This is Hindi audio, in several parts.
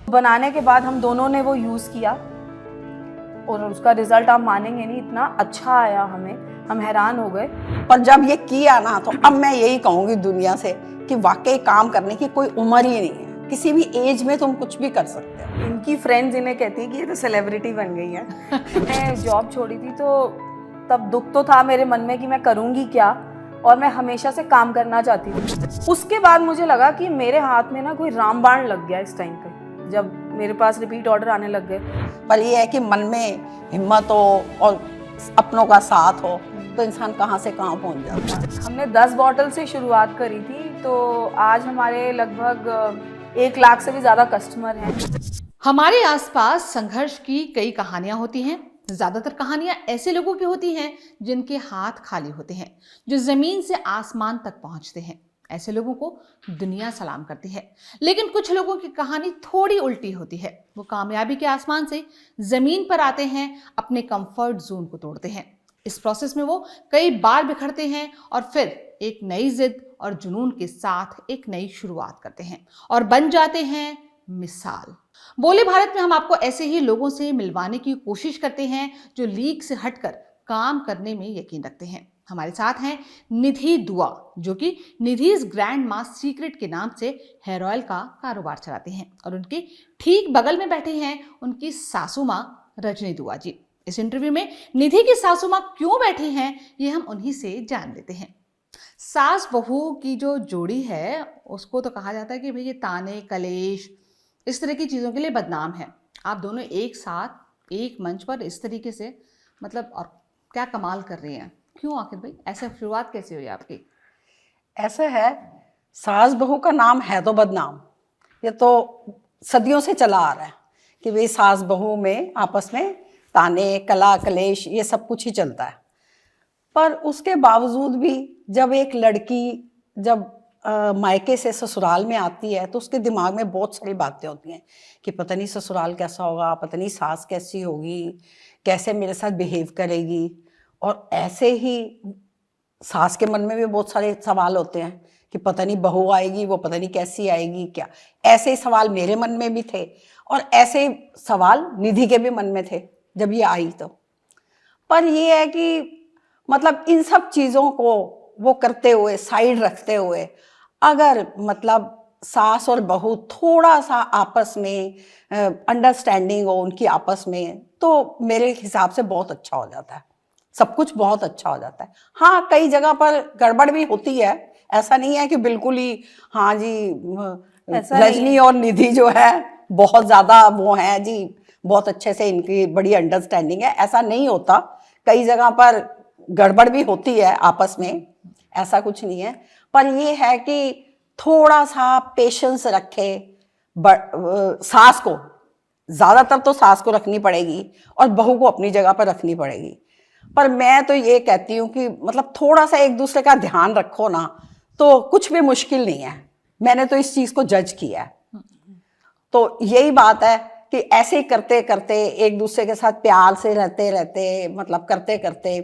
बनाने के बाद हम दोनों ने वो यूज़ किया और उसका रिजल्ट आप मानेंगे नहीं, इतना अच्छा आया हमें, हम हैरान हो गए। पर जब ये किया ना तो अब मैं यही कहूँगी दुनिया से कि वाकई काम करने की कोई उम्र ही नहीं है, किसी भी एज में तुम कुछ भी कर सकते हो। इनकी फ्रेंड्स इन्हें कहती है कि ये तो सेलिब्रिटी बन गई है। मैं जॉब छोड़ी थी तो तब दुख तो था मेरे मन में कि मैं करूँगी क्या, और मैं हमेशा से काम करना चाहती थी। उसके बाद मुझे लगा कि मेरे हाथ में ना कोई रामबाण लग गया इस टाइम पे, जब मेरे पास रिपीट ऑर्डर आने लग गए। पर ये है कि मन में हिम्मत हो और अपनों का साथ हो तो इंसान कहाँ से कहाँ पहुँच जाता है। हमने 10 बॉटल से शुरुआत करी थी, तो आज हमारे लगभग 1 लाख से भी ज़्यादा कस्टमर हैं। हमारे आसपास संघर्ष की कई कहानियां होती हैं। ज्यादातर कहानियां ऐसे लोगों की होती हैं जिनके हाथ खाली होते हैं, जो जमीन से आसमान तक पहुंचते हैं। ऐसे लोगों को दुनिया सलाम करती है। लेकिन कुछ लोगों की कहानी थोड़ी उल्टी होती है। वो कामयाबी के आसमान से जमीन पर आते हैं, अपने कंफर्ट जोन को तोड़ते हैं। इस प्रोसेस में वो कई बार बिखरते हैं और फिर एक नई जिद और जुनून के साथ एक नई शुरुआत करते हैं और बन जाते हैं मिसाल। बोले भारत में हम आपको ऐसे ही लोगों से मिलवाने की कोशिश करते हैं जो लीग से हटकर काम करने में यकीन रखते हैं। हमारे साथ हैं निधि दुआ, जो कि निधिज ग्रैंड मास सीक्रेट के नाम से हेयर ऑयल का कारोबार चलाते हैं, और उनके ठीक बगल में बैठे हैं उनकी सासू माँ रजनी दुआ जी। इस इंटरव्यू में निधि की सासू माँ क्यों बैठी हैं, ये हम उन्हीं से जान लेते हैं। सास बहू की जो जोड़ी है उसको तो कहा जाता है कि भाई ये ताने कलेश इस तरह की चीज़ों के लिए बदनाम है। आप दोनों एक साथ एक मंच पर इस तरीके से मतलब और क्या कमाल कर रही हैं, क्यों आखिर भाई ऐसे शुरुआत कैसे हुई आपकी? ऐसा है, सास बहू का नाम है तो बदनाम, ये तो सदियों से चला आ रहा है कि भाई सास बहू में आपस में ताने कला कलेश ये सब कुछ ही चलता है। पर उसके बावजूद भी जब एक लड़की जब मायके से ससुराल में आती है तो उसके दिमाग में बहुत सारी बातें होती हैं कि पता नहीं ससुराल कैसा होगा, पता नहीं सास कैसी होगी, कैसे मेरे साथ बिहेव करेगी। और ऐसे ही सास के मन में भी बहुत सारे सवाल होते हैं कि पता नहीं बहू आएगी वो पता नहीं कैसी आएगी क्या। ऐसे ही सवाल मेरे मन में भी थे और ऐसे ही सवाल निधि के भी मन में थे जब ये आई तो। पर ये है कि मतलब इन सब चीज़ों को वो करते हुए साइड रखते हुए अगर मतलब सास और बहू थोड़ा सा आपस में अंडरस्टैंडिंग हो उनकी आपस में, तो मेरे हिसाब से बहुत अच्छा हो जाता है, सब कुछ बहुत अच्छा हो जाता है। हाँ, कई जगह पर गड़बड़ भी होती है, ऐसा नहीं है कि बिल्कुल ही हाँ जी रजनी और निधि जो है बहुत ज़्यादा वो है जी, बहुत अच्छे से इनकी बड़ी अंडरस्टैंडिंग है, ऐसा नहीं होता। कई जगह पर गड़बड़ भी होती है आपस में, ऐसा कुछ नहीं है। पर ये है कि थोड़ा सा पेशेंस रखे, सास को, ज़्यादातर तो सास को रखनी पड़ेगी और बहू को अपनी जगह पर रखनी पड़ेगी। पर मैं तो ये कहती हूँ कि मतलब थोड़ा सा एक दूसरे का ध्यान रखो ना तो कुछ भी मुश्किल नहीं है। मैंने तो इस चीज़ को जज किया है। तो यही बात है कि ऐसे ही करते करते एक दूसरे के साथ प्यार से रहते रहते मतलब करते करते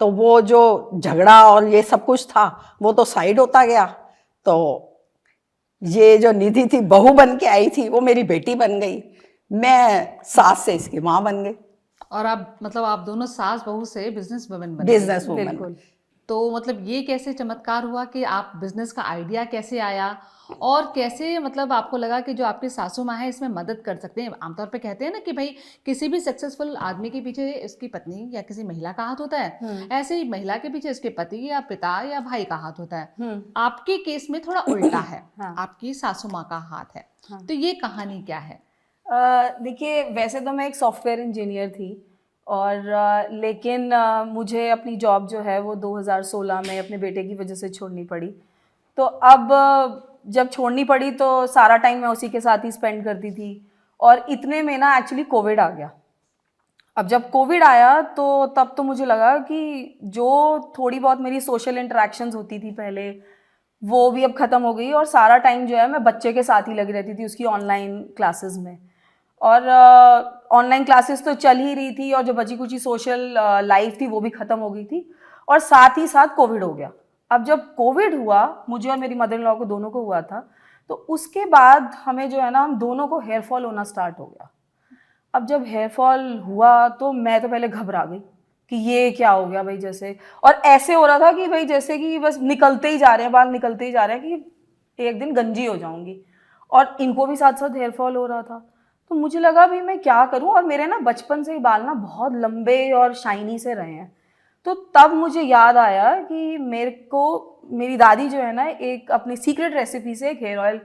तो वो जो झगड़ा और ये सब कुछ था वो तो साइड होता गया। तो ये जो निधि थी बहू बन के आई थी वो मेरी बेटी बन गई, मैं सास से इसकी माँ बन गई। और आप मतलब आप दोनों सास बहू से बिजनेस वुमेन बने। Business women. बिल्कुल। तो मतलब ये कैसे चमत्कार हुआ कि आप बिजनेस का आइडिया कैसे आया और कैसे मतलब आपको लगा कि जो आपकी सासू माँ है इसमें मदद कर सकते हैं? आमतौर पे कहते हैं ना कि भाई किसी भी सक्सेसफुल आदमी के पीछे उसकी पत्नी या किसी महिला का हाथ होता है, ऐसे ही महिला के पीछे उसके पति या पिता या भाई का हाथ होता है। आपके केस में थोड़ा उल्टा है। हाँ। आपकी सासू माँ का हाथ है। हाँ। तो ये कहानी क्या है? देखिए, वैसे तो मैं एक सॉफ्टवेयर इंजीनियर थी और लेकिन मुझे अपनी जॉब जो है वो 2016 में अपने बेटे की वजह से छोड़नी पड़ी। तो अब जब छोड़नी पड़ी तो सारा टाइम मैं उसी के साथ ही स्पेंड करती थी और इतने में ना एक्चुअली कोविड आ गया। अब जब कोविड आया तो तब तो मुझे लगा कि जो थोड़ी बहुत मेरी सोशल इंटरेक्शंस होती थी पहले वो भी अब ख़त्म हो गई और सारा टाइम जो है मैं बच्चे के साथ ही लगी रहती थी उसकी ऑनलाइन क्लासेस में। और ऑनलाइन क्लासेस तो चल ही रही थी और जो बची कुची सोशल लाइफ थी वो भी ख़त्म हो गई थी और साथ ही साथ कोविड हो गया। अब जब कोविड हुआ मुझे और मेरी मदर इन लॉ को दोनों को हुआ था, तो उसके बाद हमें जो है ना, हम दोनों को हेयर फॉल होना स्टार्ट हो गया। अब जब हेयर फॉल हुआ तो मैं तो पहले घबरा गई कि ये क्या हो गया भाई, जैसे, और ऐसे हो रहा था कि भाई जैसे कि बस निकलते ही जा रहे हैं, बाल निकलते ही जा रहे हैं कि एक दिन गंजी हो जाऊंगी, और इनको भी साथ साथ हेयर फॉल हो रहा था। तो मुझे लगा भाई मैं क्या करूं, और मेरे ना बचपन से ही बाल ना बहुत लंबे और शाइनी से रहे हैं। तो तब मुझे याद आया कि मेरे को मेरी दादी जो है ना, एक अपनी सीक्रेट रेसिपी से एक हेयर ऑयल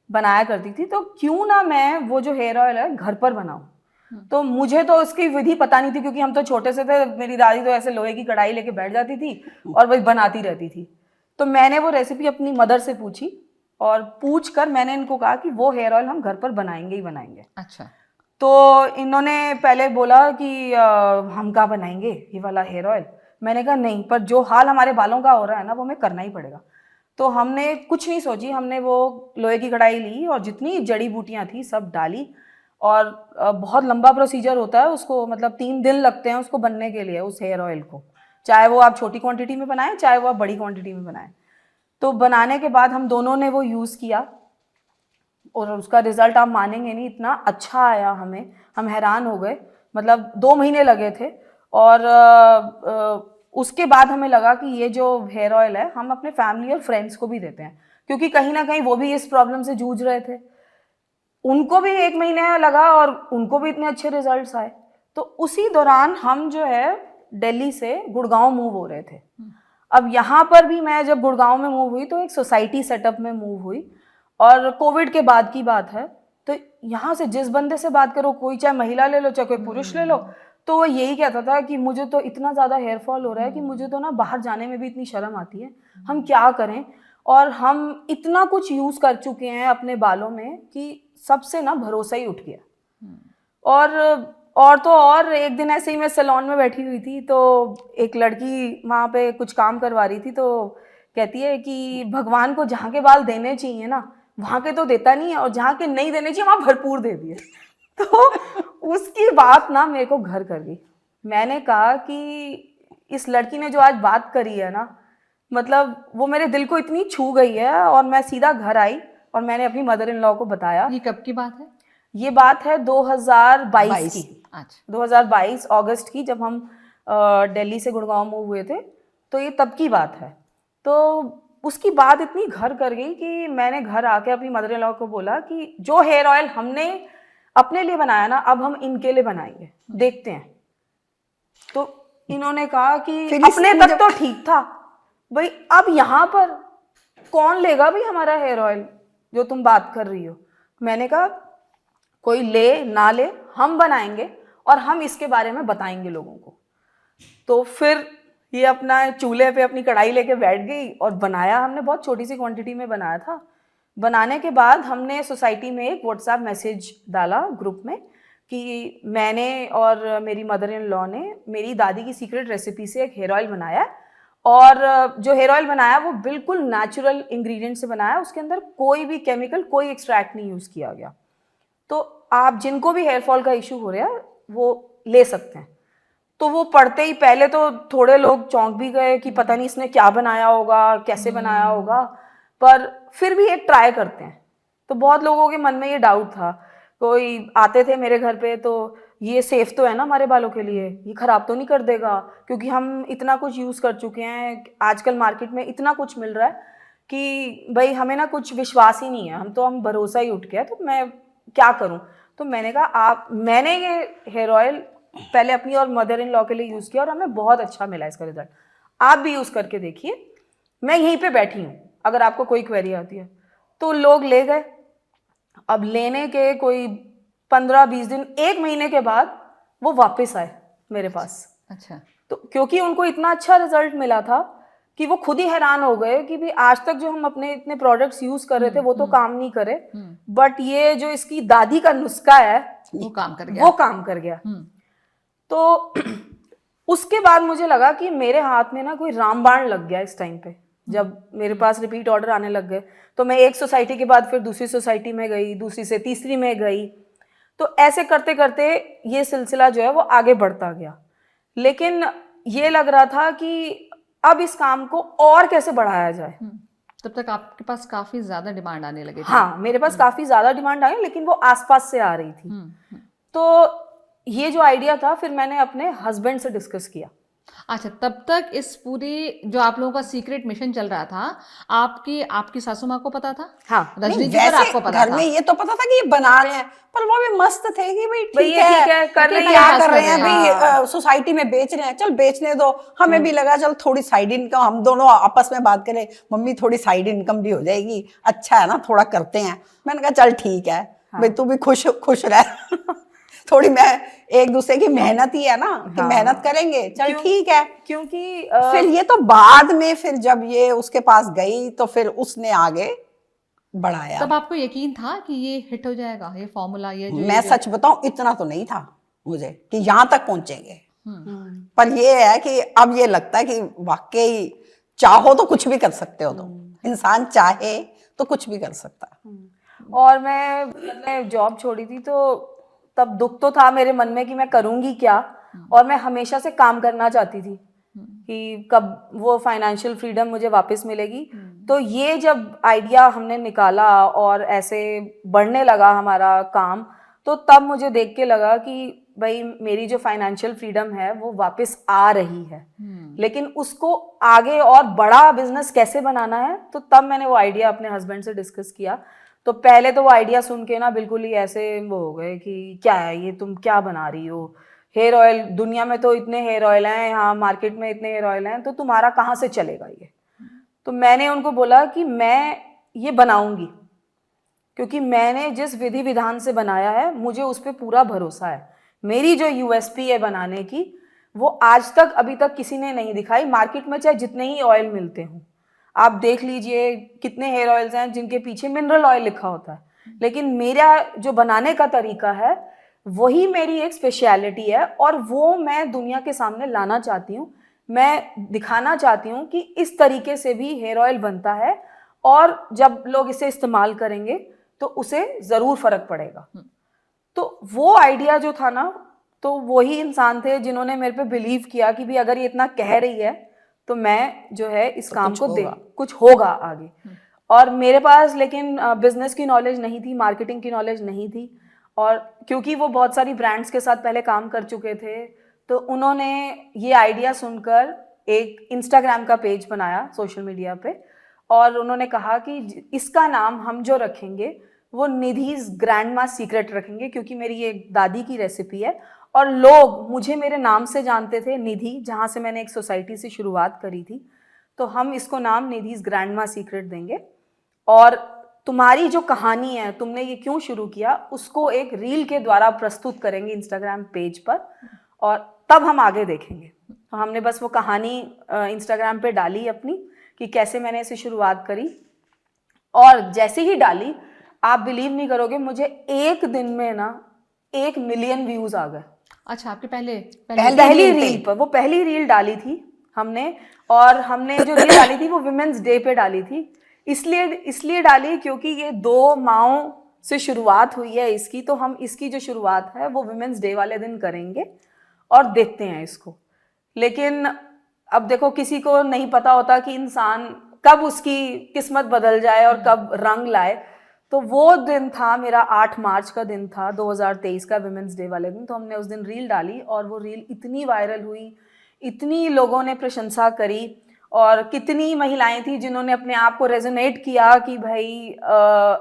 बनाया करती थी, तो क्यों ना मैं वो जो हेयर ऑयल है घर पर बनाऊं। तो मुझे तो उसकी विधि पता नहीं थी, क्योंकि हम तो छोटे से थे। मेरी दादी तो ऐसे लोहे की कढ़ाई लेके बैठ जाती थी और वही बनाती रहती थी। तो मैंने वो रेसिपी अपनी मदर से पूछी, और पूछ कर मैंने इनको कहा कि वो हेयर ऑयल हम घर पर बनाएंगे ही बनाएंगे। अच्छा। तो इन्होंने पहले बोला कि हम कहाँ बनाएंगे ये वाला हेयर ऑयल। मैंने कहा नहीं, पर जो हाल हमारे बालों का हो रहा है ना, वो हमें करना ही पड़ेगा। तो हमने कुछ नहीं सोची, हमने वो लोहे की कढ़ाई ली और जितनी जड़ी बूटियां थी सब डाली, और बहुत लंबा प्रोसीजर होता है उसको, मतलब 3 दिन लगते हैं उसको बनने के लिए, उस हेयर ऑयल को, चाहे वो आप छोटी क्वांटिटी में बनाएं चाहे वो आप बड़ी क्वांटिटी में बनाएं। तो बनाने के बाद हम दोनों ने वो यूज़ किया, और उसका रिजल्ट आप मानेंगे नहीं, इतना अच्छा आया हमें, हम हैरान हो गए। मतलब 2 महीने लगे थे, और उसके बाद हमें लगा कि ये जो हेयर ऑयल है हम अपने फैमिली और फ्रेंड्स को भी देते हैं, क्योंकि कहीं ना कहीं वो भी इस प्रॉब्लम से जूझ रहे थे। उनको भी 1 महीने लगा और उनको भी इतने अच्छे रिजल्ट्स आए। तो उसी दौरान हम जो है दिल्ली से गुड़गांव मूव हो रहे थे। अब यहाँ पर भी मैं जब गुड़गांव में मूव हुई तो एक सोसाइटी सेटअप में मूव हुई, और कोविड के बाद की बात है। तो यहाँ से जिस बंदे से बात करो, कोई चाहे महिला ले लो चाहे कोई पुरुष ले लो, तो वो यही कहता था कि मुझे तो इतना ज़्यादा हेयर फॉल हो रहा है कि मुझे तो ना बाहर जाने में भी इतनी शर्म आती है, हम क्या करें। और हम इतना कुछ यूज़ कर चुके हैं अपने बालों में कि सबसे ना भरोसा ही उठ गया। और तो और एक दिन ऐसे ही मैं सैलून में बैठी हुई थी, तो एक लड़की वहाँ पे कुछ काम करवा रही थी, तो कहती है कि भगवान को जहाँ के बाल देने चाहिए ना वहाँ के तो देता नहीं है, और जहाँ के नहीं देने चाहिए वहाँ भरपूर दे दिए। तो उसकी बात ना मेरे को घर कर गई। मैंने कहा कि इस लड़की ने जो आज बात करी है ना, मतलब वो मेरे दिल को इतनी छू गई है। और मैं सीधा घर आई और मैंने अपनी मदर इन लॉ को बताया। ये कब की बात है? ये बात है 2022 की। अच्छा। 2022 अगस्त की, जब हम दिल्ली से गुड़गांव मूव हुए थे, तो ये तब की बात है। तो उसकी बात इतनी घर कर गई कि मैंने घर आके अपनी मदर इन लॉ को बोला कि जो हेयर ऑयल हमने अपने लिए बनाया ना, अब हम इनके लिए बनाएंगे, देखते हैं। तो इन्होंने कहा कि अपने तक तो ठीक था भाई, अब यहाँ पर कौन लेगा भाई हमारा हेयर ऑयल जो तुम बात कर रही हो। मैंने कहा कोई ले ना ले, हम बनाएंगे और हम इसके बारे में बताएंगे लोगों को। तो फिर ये अपना चूल्हे पे अपनी कढ़ाई लेके बैठ गई और बनाया। हमने बहुत छोटी सी क्वांटिटी में बनाया था। बनाने के बाद हमने सोसाइटी में एक व्हाट्सएप मैसेज डाला ग्रुप में कि मैंने और मेरी मदर इन लॉ ने मेरी दादी की सीक्रेट रेसिपी से एक हेयर ऑयल बनाया, और जो हेयर ऑयल बनाया वो बिल्कुल नेचुरल इंग्रेडिएंट से बनाया, उसके अंदर कोई भी केमिकल, कोई एक्सट्रैक्ट नहीं यूज़ किया गया। तो आप जिनको भी हेयर फॉल का इशू हो रहा है वो ले सकते हैं। तो वो पढ़ते ही पहले तो थोड़े लोग चौंक भी गए कि पता नहीं इसने क्या बनाया होगा, कैसे बनाया होगा, पर फिर भी एक ट्राई करते हैं। तो बहुत लोगों के मन में ये डाउट था। कोई आते थे मेरे घर पे तो ये सेफ तो है ना हमारे बालों के लिए, ये ख़राब तो नहीं कर देगा, क्योंकि हम इतना कुछ यूज़ कर चुके हैं, आजकल मार्केट में इतना कुछ मिल रहा है कि भाई हमें ना कुछ विश्वास ही नहीं है, हम भरोसा ही उठ गया, तो मैं क्या करूं। तो मैंने कहा मैंने ये हेयर ऑयल पहले अपनी और मदर इन लॉ के लिए यूज़ किया और हमें बहुत अच्छा मिला इसका रिजल्ट, आप भी यूज़ करके देखिए। मैं यहीं पे बैठी हूँ, अगर आपको कोई क्वेरी आती है। तो लोग ले गए। अब लेने के कोई 15-20 दिन, 1 महीने के बाद वो वापस आए मेरे पास। अच्छा। तो क्योंकि उनको इतना अच्छा रिजल्ट मिला था कि वो खुद ही हैरान हो गए कि भाई आज तक जो हम अपने इतने प्रोडक्ट्स यूज कर रहे थे वो तो काम नहीं करे, बट ये जो इसकी दादी का नुस्खा है वो काम कर गया, वो काम कर गया। तो उसके बाद मुझे लगा कि मेरे हाथ में ना कोई रामबाण लग गया इस टाइम पे। जब मेरे पास रिपीट ऑर्डर आने लग गए तो मैं एक सोसाइटी के बाद फिर दूसरी सोसाइटी में गई, दूसरी से तीसरी में गई। तो ऐसे करते करते ये सिलसिला जो है वो आगे बढ़ता गया। लेकिन ये लग रहा था कि अब इस काम को और कैसे बढ़ाया जाए। तब तक आपके पास काफी ज्यादा डिमांड आने लगे थे। हाँ, मेरे पास काफी ज्यादा डिमांड आई, लेकिन वो आसपास से आ रही थी। तो ये जो आइडिया था, फिर मैंने अपने हस्बैंड से डिस्कस किया। अच्छा, तब तक इस पूरे जो आप लोगों का सीक्रेट मिशन चल रहा था, आपकी सासू माँ को पता था? हाँ, रजनी नहीं, जी को और वैसे आपको पता घर था? में ये तो पता था कि ये बना रहे हैं, पर वो भी मस्त थे कि भाई भाई ठीक ये है, ठीक है, कर रहे हैं, क्या प्रयास कर रहे हैं कर रहे हैं। भाई, सोसाइटी में बेच रहे हैं, चल बेचने दो। हमें भी लगा चल थोड़ी साइड इनकम, हम दोनों आपस में बात करें, मम्मी थोड़ी साइड इनकम भी हो जाएगी, अच्छा है ना, थोड़ा करते हैं। मैंने कहा चल ठीक है भाई, तू भी खुश खुश रह थोड़ी मैं एक दूसरे की मेहनत ही है ना, कि मेहनत करेंगे, चल ठीक है। क्योंकि फिर ये तो बाद में, फिर जब ये उसके पास गई तो फिर उसने आगे बढ़ाया। तब आपको यकीन था कि ये हिट हो जाएगा, ये फॉर्मूला, ये जो मैं सच बताऊं, इतना तो नहीं था मुझे कि यहाँ तक पहुंचेंगे, पर ये है कि अब ये लगता है कि वाकई चाहो तो कुछ भी कर सकते हो, तुम इंसान चाहे तो कुछ भी कर सकता है। और मैं जॉब छोड़ी थी, तो तब दुख तो था मेरे मन में कि मैं करूंगी क्या, और मैं हमेशा से काम करना चाहती थी कि कब वो फाइनेंशियल फ्रीडम मुझे वापस मिलेगी। तो ये जब आइडिया हमने निकाला और ऐसे बढ़ने लगा हमारा काम, तो तब मुझे देख के लगा कि भाई मेरी जो फाइनेंशियल फ्रीडम है वो वापस आ रही है, लेकिन उसको आगे और बड़ा बिजनेस कैसे बनाना है। तो तब मैंने वो आइडिया अपने हस्बैंड से डिस्कस किया। तो पहले तो वो आइडिया सुन के ना बिल्कुल ही ऐसे वो हो गए कि क्या है ये, तुम क्या बना रही हो, हेयर ऑयल, दुनिया में तो इतने हेयर ऑयल हैं, यहाँ मार्केट में इतने हेयर ऑयल हैं, तो तुम्हारा कहाँ से चलेगा ये। तो मैंने उनको बोला कि मैं ये बनाऊंगी, क्योंकि मैंने जिस विधि विधान से बनाया है मुझे उस पर पूरा भरोसा है। मेरी जो यूएसपी है बनाने की, वो आज तक अभी तक किसी ने नहीं दिखाई। मार्केट में चाहे जितने ही ऑयल मिलते हों, आप देख लीजिए कितने हेयर ऑयल्स हैं जिनके पीछे मिनरल ऑयल लिखा होता है, लेकिन मेरा जो बनाने का तरीका है वही मेरी एक स्पेशलिटी है, और वो मैं दुनिया के सामने लाना चाहती हूँ। मैं दिखाना चाहती हूँ कि इस तरीके से भी हेयर ऑयल बनता है, और जब लोग इसे इस्तेमाल करेंगे तो उसे ज़रूर फ़र्क पड़ेगा। तो वो आइडिया जो था ना, तो वही इंसान थे जिन्होंने मेरे पे बिलीव किया कि भी अगर ये इतना कह रही है तो मैं जो है इस काम को कुछ होगा आगे। और मेरे पास लेकिन बिजनेस की नॉलेज नहीं थी, मार्केटिंग की नॉलेज नहीं थी, और क्योंकि वो बहुत सारी ब्रांड्स के साथ पहले काम कर चुके थे, तो उन्होंने ये आइडिया सुनकर एक इंस्टाग्राम का पेज बनाया सोशल मीडिया पे, और उन्होंने कहा कि इसका नाम हम जो रखेंगे वो निधिज ग्रैंडमा सीक्रेट रखेंगे, क्योंकि मेरी ये दादी की रेसिपी है और लोग मुझे मेरे नाम से जानते थे, निधि, जहाँ से मैंने एक सोसाइटी से शुरुआत करी थी। तो हम इसको नाम निधिज ग्रैंडमा सीक्रेट देंगे, और तुम्हारी जो कहानी है, तुमने ये क्यों शुरू किया, उसको एक रील के द्वारा प्रस्तुत करेंगे इंस्टाग्राम पेज पर, और तब हम आगे देखेंगे। तो हमने बस वो कहानी इंस्टाग्राम पे डाली अपनी कि कैसे मैंने इसे शुरुआत करी, और जैसे ही डाली, आप बिलीव नहीं करोगे, मुझे एक दिन में ना 1 मिलियन व्यूज आ गए। अच्छा, आपके पहली रील पर, वो पहली रील डाली थी हमने, और हमने जो रील डाली थी वो विमेंस डे पे डाली थी। इसलिए डाली क्योंकि ये 2 माओं से शुरुआत हुई है इसकी, तो हम इसकी जो शुरुआत है वो विमेंस डे वाले दिन करेंगे और देखते हैं इसको। लेकिन अब देखो, किसी को नहीं पता होता कि इंसान कब उसकी किस्मत बदल जाए और कब रंग लाए। तो वो दिन था मेरा 8 मार्च का दिन था 2023 का, विमेंस डे वाले दिन। तो हमने उस दिन रील डाली और वो रील इतनी वायरल हुई, इतनी लोगों ने प्रशंसा करी, और कितनी महिलाएं थी जिन्होंने अपने आप को रेजोनेट किया कि भाई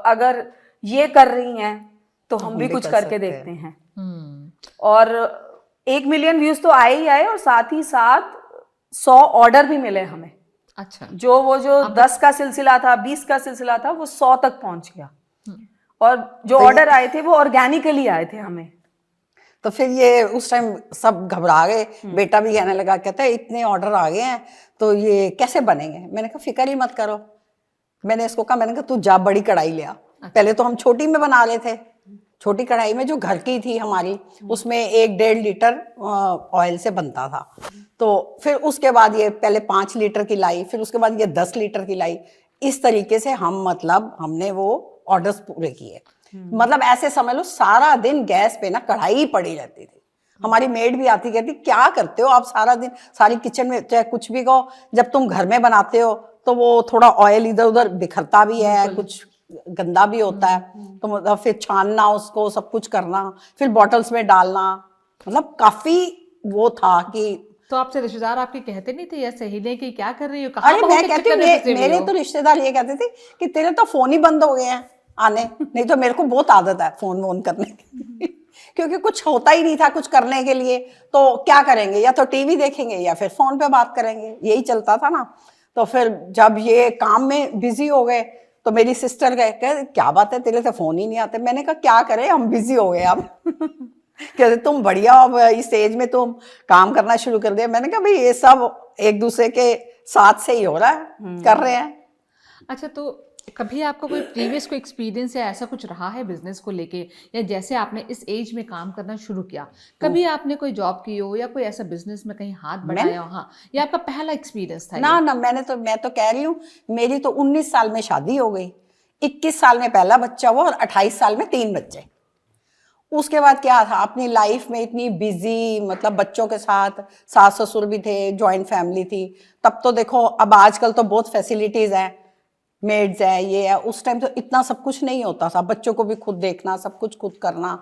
अगर ये कर रही हैं तो हम भी कुछ करके देखते हैं। और 1 मिलियन व्यूज तो आए ही आए, और साथ ही साथ 100 ऑर्डर भी मिले हमें। अच्छा, जो 10 का सिलसिला था, 20 का सिलसिला था, वो 100 तक पहुंच गया, और जो ऑर्डर आए थे वो ऑर्गेनिकली आए थे हमें। तो फिर ये उस टाइम सब घबरा गए, बेटा भी कहने लगा, कहता है इतने ऑर्डर आ गए हैं तो ये कैसे बनेंगे। मैंने कहा फिक्र ही मत करो, मैंने इसको कहा, मैंने कहा तू जा बड़ी कढ़ाई ले आ। पहले तो हम छोटी में बना रहे थे, छोटी कढ़ाई में जो घर की थी हमारी, उसमें 1-1.5 लीटर ऑयल से बनता था। तो फिर उसके बाद ये पहले 5 लीटर की लाई, फिर उसके बाद ये 10 लीटर की लाई। इस तरीके से हमने वो ऑर्डर्स पूरे किए। मतलब ऐसे समझ लो सारा दिन गैस पे ना कढ़ाई पड़ी रहती थी। हमारी मेड भी आती, कहती क्या करते हो आप सारा दिन, सारी किचन में, चाहे कुछ भी कहो, जब तुम घर में बनाते हो तो वो थोड़ा ऑयल इधर उधर बिखरता भी है, कुछ गंदा भी होता है, तो मतलब फिर छानना उसको, सब कुछ करना, फिर बॉटल्स में डालना, मतलब काफी वो था कि तो आपसे रिश्तेदार आपके कहते नहीं थे या सहेलियां कि क्या कर रही हो, कहाँ अरे बहू मैं के कहती चक्कर में फंसे हुए मेरे हो? तो रिश्तेदार ये कहते थे कि तेरे तो फोन ही बंद हो गए हैं आने, नहीं तो मेरे को बहुत आदत है फोन वोन करने की क्योंकि कुछ होता ही नहीं था कुछ करने के लिए, तो क्या करेंगे, या तो टीवी देखेंगे या फिर फोन पे बात करेंगे, यही चलता था ना। तो फिर जब ये काम में बिजी हो गए तो मेरी सिस्टर कहे क्या बात है तेरे से फोन ही नहीं आते, मैंने कहा क्या करें हम बिजी हो गए अब कहते तुम बढ़िया अब इस एज में तुम काम करना शुरू कर दिया, मैंने कहा भाई ये सब एक दूसरे के साथ से ही हो रहा है, कर रहे हैं। अच्छा, तो कभी आपका कोई प्रीवियस कोई एक्सपीरियंस या ऐसा कुछ रहा है बिजनेस को लेके, या जैसे आपने इस एज में काम करना शुरू किया, कभी आपने कोई जॉब की हो या कोई ऐसा बिजनेस में कहीं हाथ बढ़ाया हो? हाँ, ये आपका पहला एक्सपीरियंस था? ना मैं तो कह रही हूँ मेरी तो 19 साल में शादी हो गई, 21 साल में पहला बच्चा हुआ और 28 साल में 3 बच्चे। उसके बाद क्या था, अपनी लाइफ में इतनी बिजी, मतलब बच्चों के साथ, सास ससुर भी थे, जॉइंट फैमिली थी। तब तो देखो, अब आजकल तो बहुत फैसिलिटीज हैं, मेड्स है, ये है, उस टाइम तो इतना सब कुछ नहीं होता था, बच्चों को भी खुद देखना, सब कुछ खुद करना।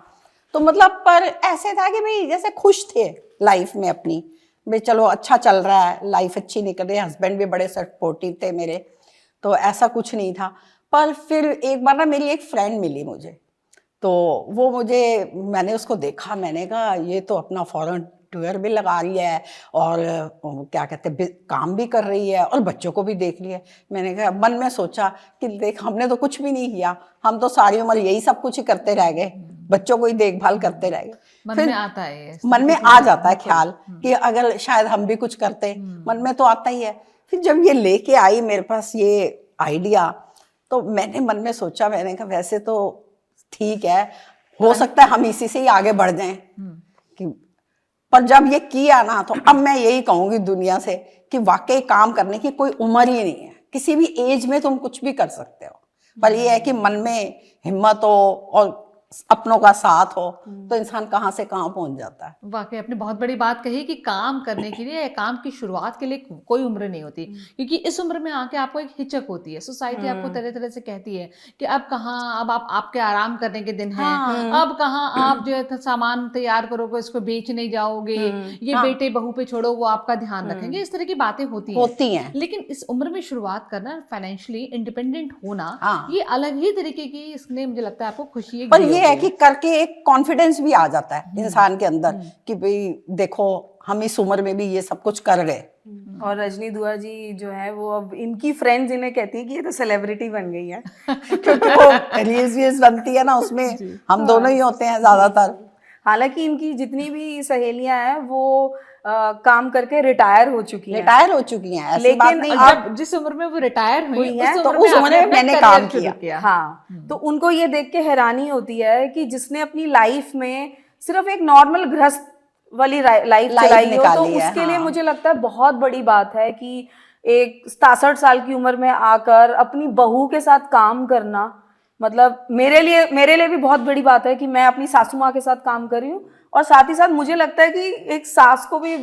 तो मतलब पर ऐसे था कि भाई जैसे खुश थे लाइफ में अपनी, भाई चलो अच्छा चल रहा है, लाइफ अच्छी निकल रही है, हस्बैंड भी बड़े सपोर्टिव थे मेरे, तो ऐसा कुछ नहीं था। पर फिर एक बार ना मेरी एक फ्रेंड मिली मुझे, तो वो मुझे, मैंने उसको देखा, मैंने कहा ये तो अपना फॉरेन टूर भी लगा रही है और क्या कहते हैं काम भी कर रही है और बच्चों को भी देख लिया। मैंने कहा, मन में सोचा कि देख हमने तो कुछ भी नहीं किया, हम तो सारी उम्र यही सब कुछ ही करते रह गए, बच्चों को ही देखभाल करते रह गए। मन फिर में आता है इस मन में तरीके आ से जाता है बिल्कुल। ख्याल कि अगर शायद हम भी कुछ करते, मन में तो आता ही है। फिर जब ये लेके आई मेरे पास ये आइडिया, तो मैंने मन में सोचा, मैंने कहा वैसे तो ठीक है, हो सकता है हम इसी से ही आगे बढ़ जाएं कि, पर जब ये किया ना, तो अब मैं यही कहूंगी दुनिया से कि वाकई काम करने की कोई उम्र ही नहीं है, किसी भी एज में तुम कुछ भी कर सकते हो, पर ये है कि मन में हिम्मत हो और अपनों का साथ हो तो इंसान कहाँ से कहाँ पहुंच जाता है। वाकई आपने बहुत बड़ी बात कही कि काम करने के लिए, काम की शुरुआत के लिए कोई उम्र नहीं होती, क्योंकि इस उम्र में आके आपको एक हिचक होती है, सोसाइटी आपको तरह तरह से कहती है कि अब कहाँ, अब आप आपके आराम करने के दिन हैं, अब कहाँ आप जो है सामान तैयार करोगे इसको बेच नहीं जाओगे, ये बेटे बहू पे छोड़ो वो आपका ध्यान रखेंगे, इस तरह की बातें होती हैं। लेकिन इस उम्र में शुरुआत करना, फाइनेंशियली इंडिपेंडेंट होना, ये अलग ही तरीके की, इसने मुझे लगता है आपको खुशी पर ये है कि करके एक कॉन्फिडेंस भी आ जाता है इंसान के अंदर कि भाई देखो हम इस उम्र में भी ये सब कुछ कर गए। और रजनी दुआ जी जो है वो अब इनकी फ्रेंड्स इन्हें कहती है कि ये तो सेलिब्रिटी बन गई है क्योंकि वो रील्स बनती है ना, उसमें हम दोनों ही होते हैं ज्यादातर। हालांकि इनकी जितनी भी सहेलियां हैं वो काम करके रिटायर हो चुकी हैं, ऐसी बात नहीं है। जब जिस उम्र में वो रिटायर हुई है तो उस उम्र में मैंने काम किया। हाँ, तो उनको ये देख के हैरानी होती है कि जिसने अपनी लाइफ में सिर्फ एक नॉर्मल गृहस्थ वाली लाइफ चलाई हो, तो उसके लिए मुझे लगता है बहुत बड़ी बात है कि एक 67 साल की उम्र में आकर अपनी बहू के साथ काम करना, मतलब मेरे लिए भी बहुत बड़ी बात है कि मैं अपनी सासू माँ के साथ काम कर रही हूँ, और साथ ही साथ मुझे लगता है कि एक सास को भी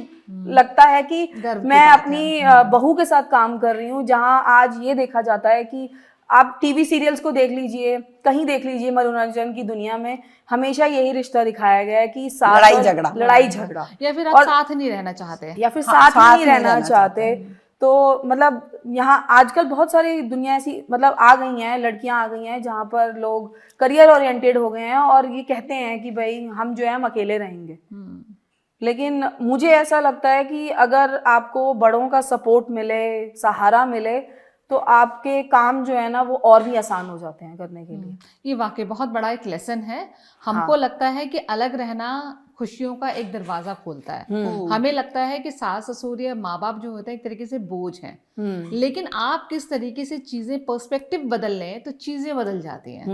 लगता है कि मैं अपनी बहू के साथ काम कर रही हूँ। जहाँ आज ये देखा जाता है कि आप टीवी सीरियल्स को देख लीजिए, कहीं देख लीजिए, मनोरंजन की दुनिया में हमेशा यही रिश्ता दिखाया गया है कि लड़ाई झगड़ा या फिर आप साथ नहीं रहना चाहते, या फिर साथ नहीं रहना चाहते। तो मतलब यहाँ आजकल बहुत सारी दुनिया ऐसी मतलब आ गई हैं, लड़कियां आ गई हैं जहाँ पर लोग करियर ओरिएंटेड हो गए हैं और ये कहते हैं कि भाई हम जो है हम अकेले रहेंगे। लेकिन मुझे ऐसा लगता है कि अगर आपको बड़ों का सपोर्ट मिले, सहारा मिले, तो आपके काम जो है ना वो और भी आसान हो जाते हैं करने के लिए। ये वाकई बहुत बड़ा एक लेसन है। हमको लगता है कि अलग रहना खुशियों का एक दरवाजा खोलता है। हमें लगता है कि सास ससुर या माँ बाप जो होते हैं एक तरीके से बोझ हैं, लेकिन आप किस तरीके से चीजें पर्सपेक्टिव बदल लें तो चीजें बदल जाती हैं।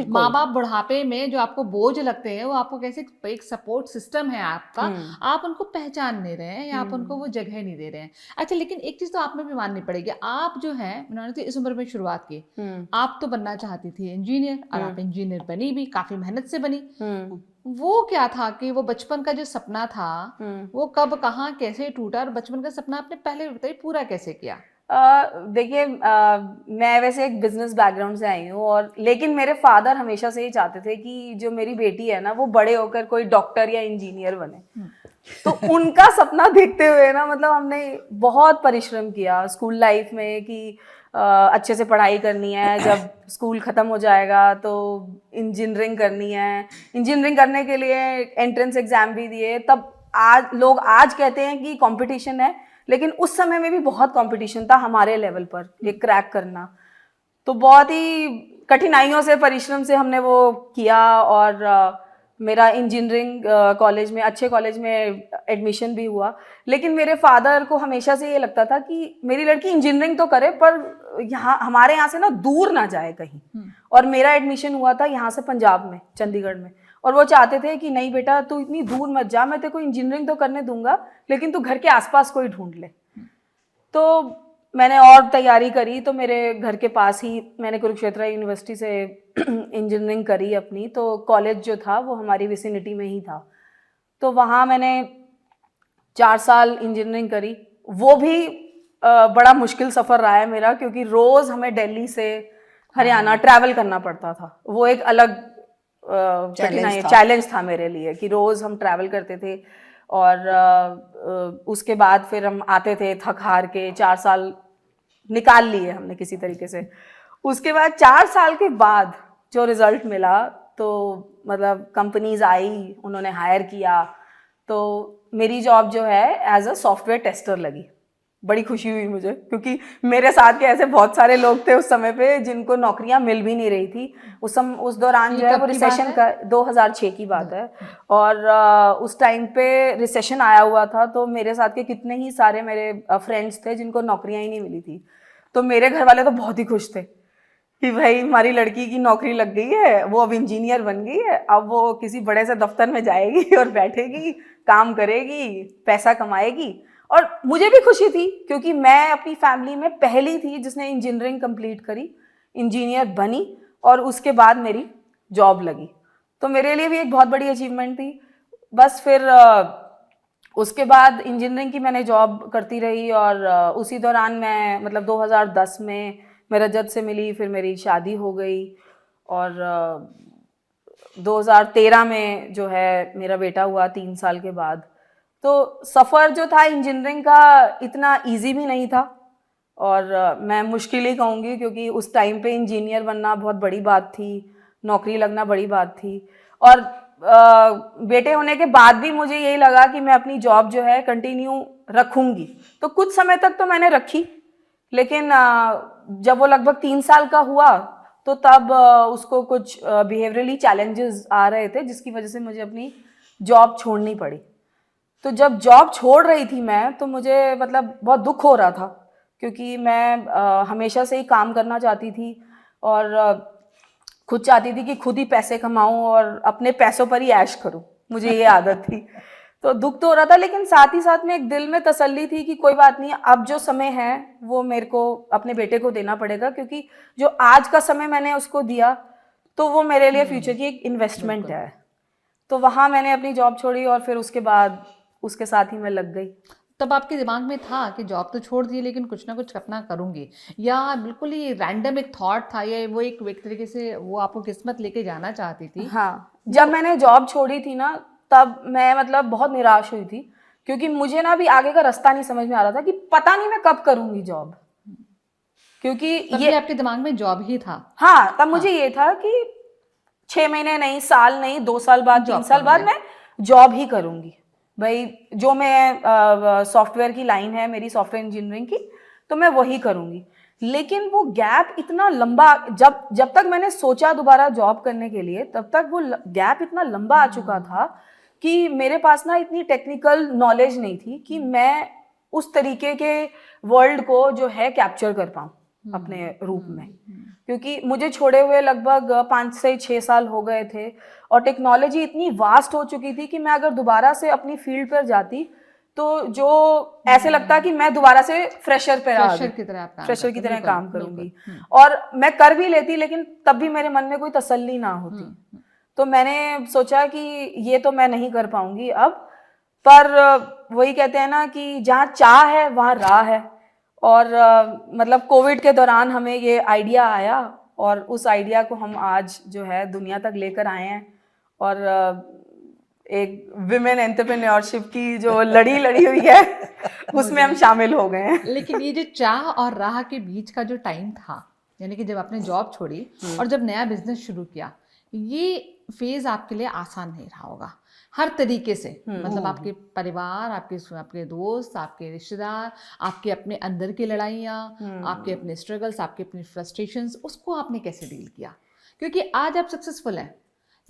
माँ बाप बुढ़ापे में जो आपको बोझ लगते हैं वो आपको कैसे एक सपोर्ट सिस्टम है आपका, आप उनको पहचान नहीं रहे हैं या आप उनको वो जगह नहीं दे रहे हैं। अच्छा, लेकिन एक चीज तो आप में भी माननी पड़ेगी, आप जो है उन्होंने तो इस उम्र में शुरुआत की, आप तो बनना चाहती थी इंजीनियर और आप इंजीनियर बनी भी, काफी मेहनत से बनी। वो क्या था कि वो बचपन का जो सपना था वो कब कहाँ कैसे टूटा, और बचपन का सपना आपने पहले बताइए पूरा कैसे किया? देखिए, मैं वैसे एक बिजनेस बैकग्राउंड से आई हूँ, और लेकिन मेरे फादर हमेशा से ही चाहते थे कि जो मेरी बेटी है ना वो बड़े होकर कोई डॉक्टर या इंजीनियर बने। तो उनका सपना देखते हुए ना, मतलब हमने बहुत परिश्रम किया स्कूल लाइफ में कि अच्छे से पढ़ाई करनी है, जब स्कूल ख़त्म हो जाएगा तो इंजीनियरिंग करनी है। इंजीनियरिंग करने के लिए एंट्रेंस एग्ज़ाम भी दिए। तब लोग आज कहते हैं कि कंपटीशन है, लेकिन उस समय में भी बहुत कंपटीशन था हमारे लेवल पर ये क्रैक करना। तो बहुत ही कठिनाइयों से, परिश्रम से हमने वो किया, और मेरा इंजीनियरिंग कॉलेज में, अच्छे कॉलेज में एडमिशन भी हुआ। लेकिन मेरे फादर को हमेशा से ये लगता था कि मेरी लड़की इंजीनियरिंग तो करे, पर यहाँ हमारे यहाँ से ना दूर ना जाए कहीं। और मेरा एडमिशन हुआ था यहाँ से पंजाब में, चंडीगढ़ में, और वो चाहते थे कि नहीं बेटा तू इतनी दूर मत जा, मैं तेरे को इंजीनियरिंग तो करने दूंगा, लेकिन तू घर के आसपास कोई ढूंढ ले। तो मैंने और तैयारी करी, तो मेरे घर के पास ही मैंने कुरुक्षेत्र यूनिवर्सिटी से इंजीनियरिंग करी अपनी। तो कॉलेज जो था वो हमारी विसिनिटी में ही था, तो वहाँ मैंने 4 साल इंजीनियरिंग करी। वो भी बड़ा मुश्किल सफ़र रहा है मेरा, क्योंकि रोज़ हमें दिल्ली से हरियाणा ट्रैवल करना पड़ता था। वो एक अलग चैलेंज था मेरे लिए कि रोज़ हम ट्रैवल करते थे, और उसके बाद फिर हम आते थे थक हार के। 4 साल निकाल लिए हमने किसी तरीके से। उसके बाद 4 साल के बाद जो रिज़ल्ट मिला, तो मतलब कंपनीज आई, उन्होंने हायर किया, तो मेरी जॉब जो है एज अ सॉफ्टवेयर टेस्टर लगी। बड़ी खुशी हुई मुझे, क्योंकि मेरे साथ के ऐसे बहुत सारे लोग थे उस समय पे जिनको नौकरियां मिल भी नहीं रही थी। उस दौरान जो है वो रिसेशन का 2006 की बात है, और उस टाइम पे रिसेशन आया हुआ था। तो मेरे साथ के कितने ही सारे मेरे फ्रेंड्स थे जिनको नौकरियां ही नहीं मिली थी। तो मेरे घर वाले तो बहुत ही खुश थे कि भाई हमारी लड़की की नौकरी लग गई है, वो अब इंजीनियर बन गई है, अब वो किसी बड़े से दफ्तर में जाएगी और बैठेगी, काम करेगी, पैसा कमाएगी। और मुझे भी खुशी थी, क्योंकि मैं अपनी फैमिली में पहली थी जिसने इंजीनियरिंग कंप्लीट करी, इंजीनियर बनी, और उसके बाद मेरी जॉब लगी। तो मेरे लिए भी एक बहुत बड़ी अचीवमेंट थी। बस फिर उसके बाद इंजीनियरिंग की मैंने जॉब करती रही, और उसी दौरान मैं मतलब 2010 में मैं रजत से मिली, फिर मेरी शादी हो गई, और 2013 में जो है मेरा बेटा हुआ 3 साल के बाद। तो सफ़र जो था इंजीनियरिंग का इतना इजी भी नहीं था, और मैं मुश्किल ही कहूँगी, क्योंकि उस टाइम पे इंजीनियर बनना बहुत बड़ी बात थी, नौकरी लगना बड़ी बात थी। और बेटे होने के बाद भी मुझे यही लगा कि मैं अपनी जॉब जो है कंटिन्यू रखूँगी। तो कुछ समय तक तो मैंने रखी, लेकिन जब वो लगभग 3 साल का हुआ, तो तब उसको कुछ बिहेवियरली चैलेंजेस आ रहे थे, जिसकी वजह से मुझे अपनी जॉब छोड़नी पड़ी। तो जब जॉब छोड़ रही थी मैं, तो मुझे मतलब बहुत दुख हो रहा था, क्योंकि मैं हमेशा से ही काम करना चाहती थी, और खुद चाहती थी कि खुद ही पैसे कमाऊं और अपने पैसों पर ही ऐश करूं, मुझे ये आदत थी। तो दुख तो हो रहा था, लेकिन साथ ही साथ में एक दिल में तसल्ली थी कि कोई बात नहीं, अब जो समय है वो मेरे को अपने बेटे को देना पड़ेगा, क्योंकि जो आज का समय मैंने उसको दिया तो वो मेरे लिए फ्यूचर की एक इन्वेस्टमेंट है। तो वहाँ मैंने अपनी जॉब छोड़ी, और फिर उसके बाद उसके साथ ही मैं लग गई। तब आपके दिमाग में था कि जॉब तो छोड़ दी, लेकिन कुछ ना कुछ अपना करूंगी, या बिल्कुल ही रैंडम एक थॉट था, या वो एक तरीके से वो आपको किस्मत लेके जाना चाहती थी? हाँ, जब मैंने जॉब छोड़ी थी ना, तब मैं मतलब बहुत निराश हुई थी, क्योंकि मुझे ना अभी आगे का रास्ता नहीं समझ में आ रहा था कि पता नहीं मैं कब करूंगी जॉब, क्योंकि ये आपके दिमाग में जॉब ही था। हाँ, तब मुझे ये था कि 6 महीने नहीं, साल नहीं, 2 साल बाद, 3 साल बाद मैं जॉब ही करूंगी। भाई जो मैं सॉफ्टवेयर की लाइन है मेरी, सॉफ्टवेयर इंजीनियरिंग की, तो मैं वही करूंगी। लेकिन वो गैप इतना लंबा, जब तक मैंने सोचा दोबारा जॉब करने के लिए, तब तक वो गैप इतना लंबा आ चुका था कि मेरे पास ना इतनी टेक्निकल नॉलेज नहीं थी कि मैं उस तरीके के वर्ल्ड को जो है कैप्चर कर पाऊँ अपने रूप में। क्योंकि मुझे छोड़े हुए लगभग 5 से 6 साल हो गए थे, और टेक्नोलॉजी इतनी वास्ट हो चुकी थी कि मैं अगर दोबारा से अपनी फील्ड पर जाती, तो जो ऐसे लगता कि मैं दोबारा से फ्रेशर की तरह काम करूंगी। और मैं कर भी लेती, लेकिन तब भी मेरे मन में कोई तसल्ली ना होती। तो मैंने सोचा कि ये तो मैं नहीं कर पाऊंगी अब, पर वही कहते हैं ना कि जहाँ चाह है वहाँ राह है, और मतलब कोविड के दौरान हमें ये आइडिया आया और उस आइडिया को हम आज जो है दुनिया तक लेकर आए हैं और एक विमेन एंटरप्रेन्योरशिप की जो लड़ी हुई है उसमें हम शामिल हो गए हैं। लेकिन ये जो चाह और राह के बीच का जो टाइम था, यानी कि जब आपने जॉब छोड़ी और जब नया बिजनेस शुरू किया, ये फेज आपके लिए आसान नहीं रहा होगा हर तरीके से। मतलब आपके परिवार, आपके दोस्त, आपके रिश्तेदार, आपके अपने अंदर की लड़ाइयाँ, आपके अपने स्ट्रगल्स, आपके अपने फ्रस्ट्रेशंस, उसको आपने कैसे डील किया? क्योंकि आज आप सक्सेसफुल हैं,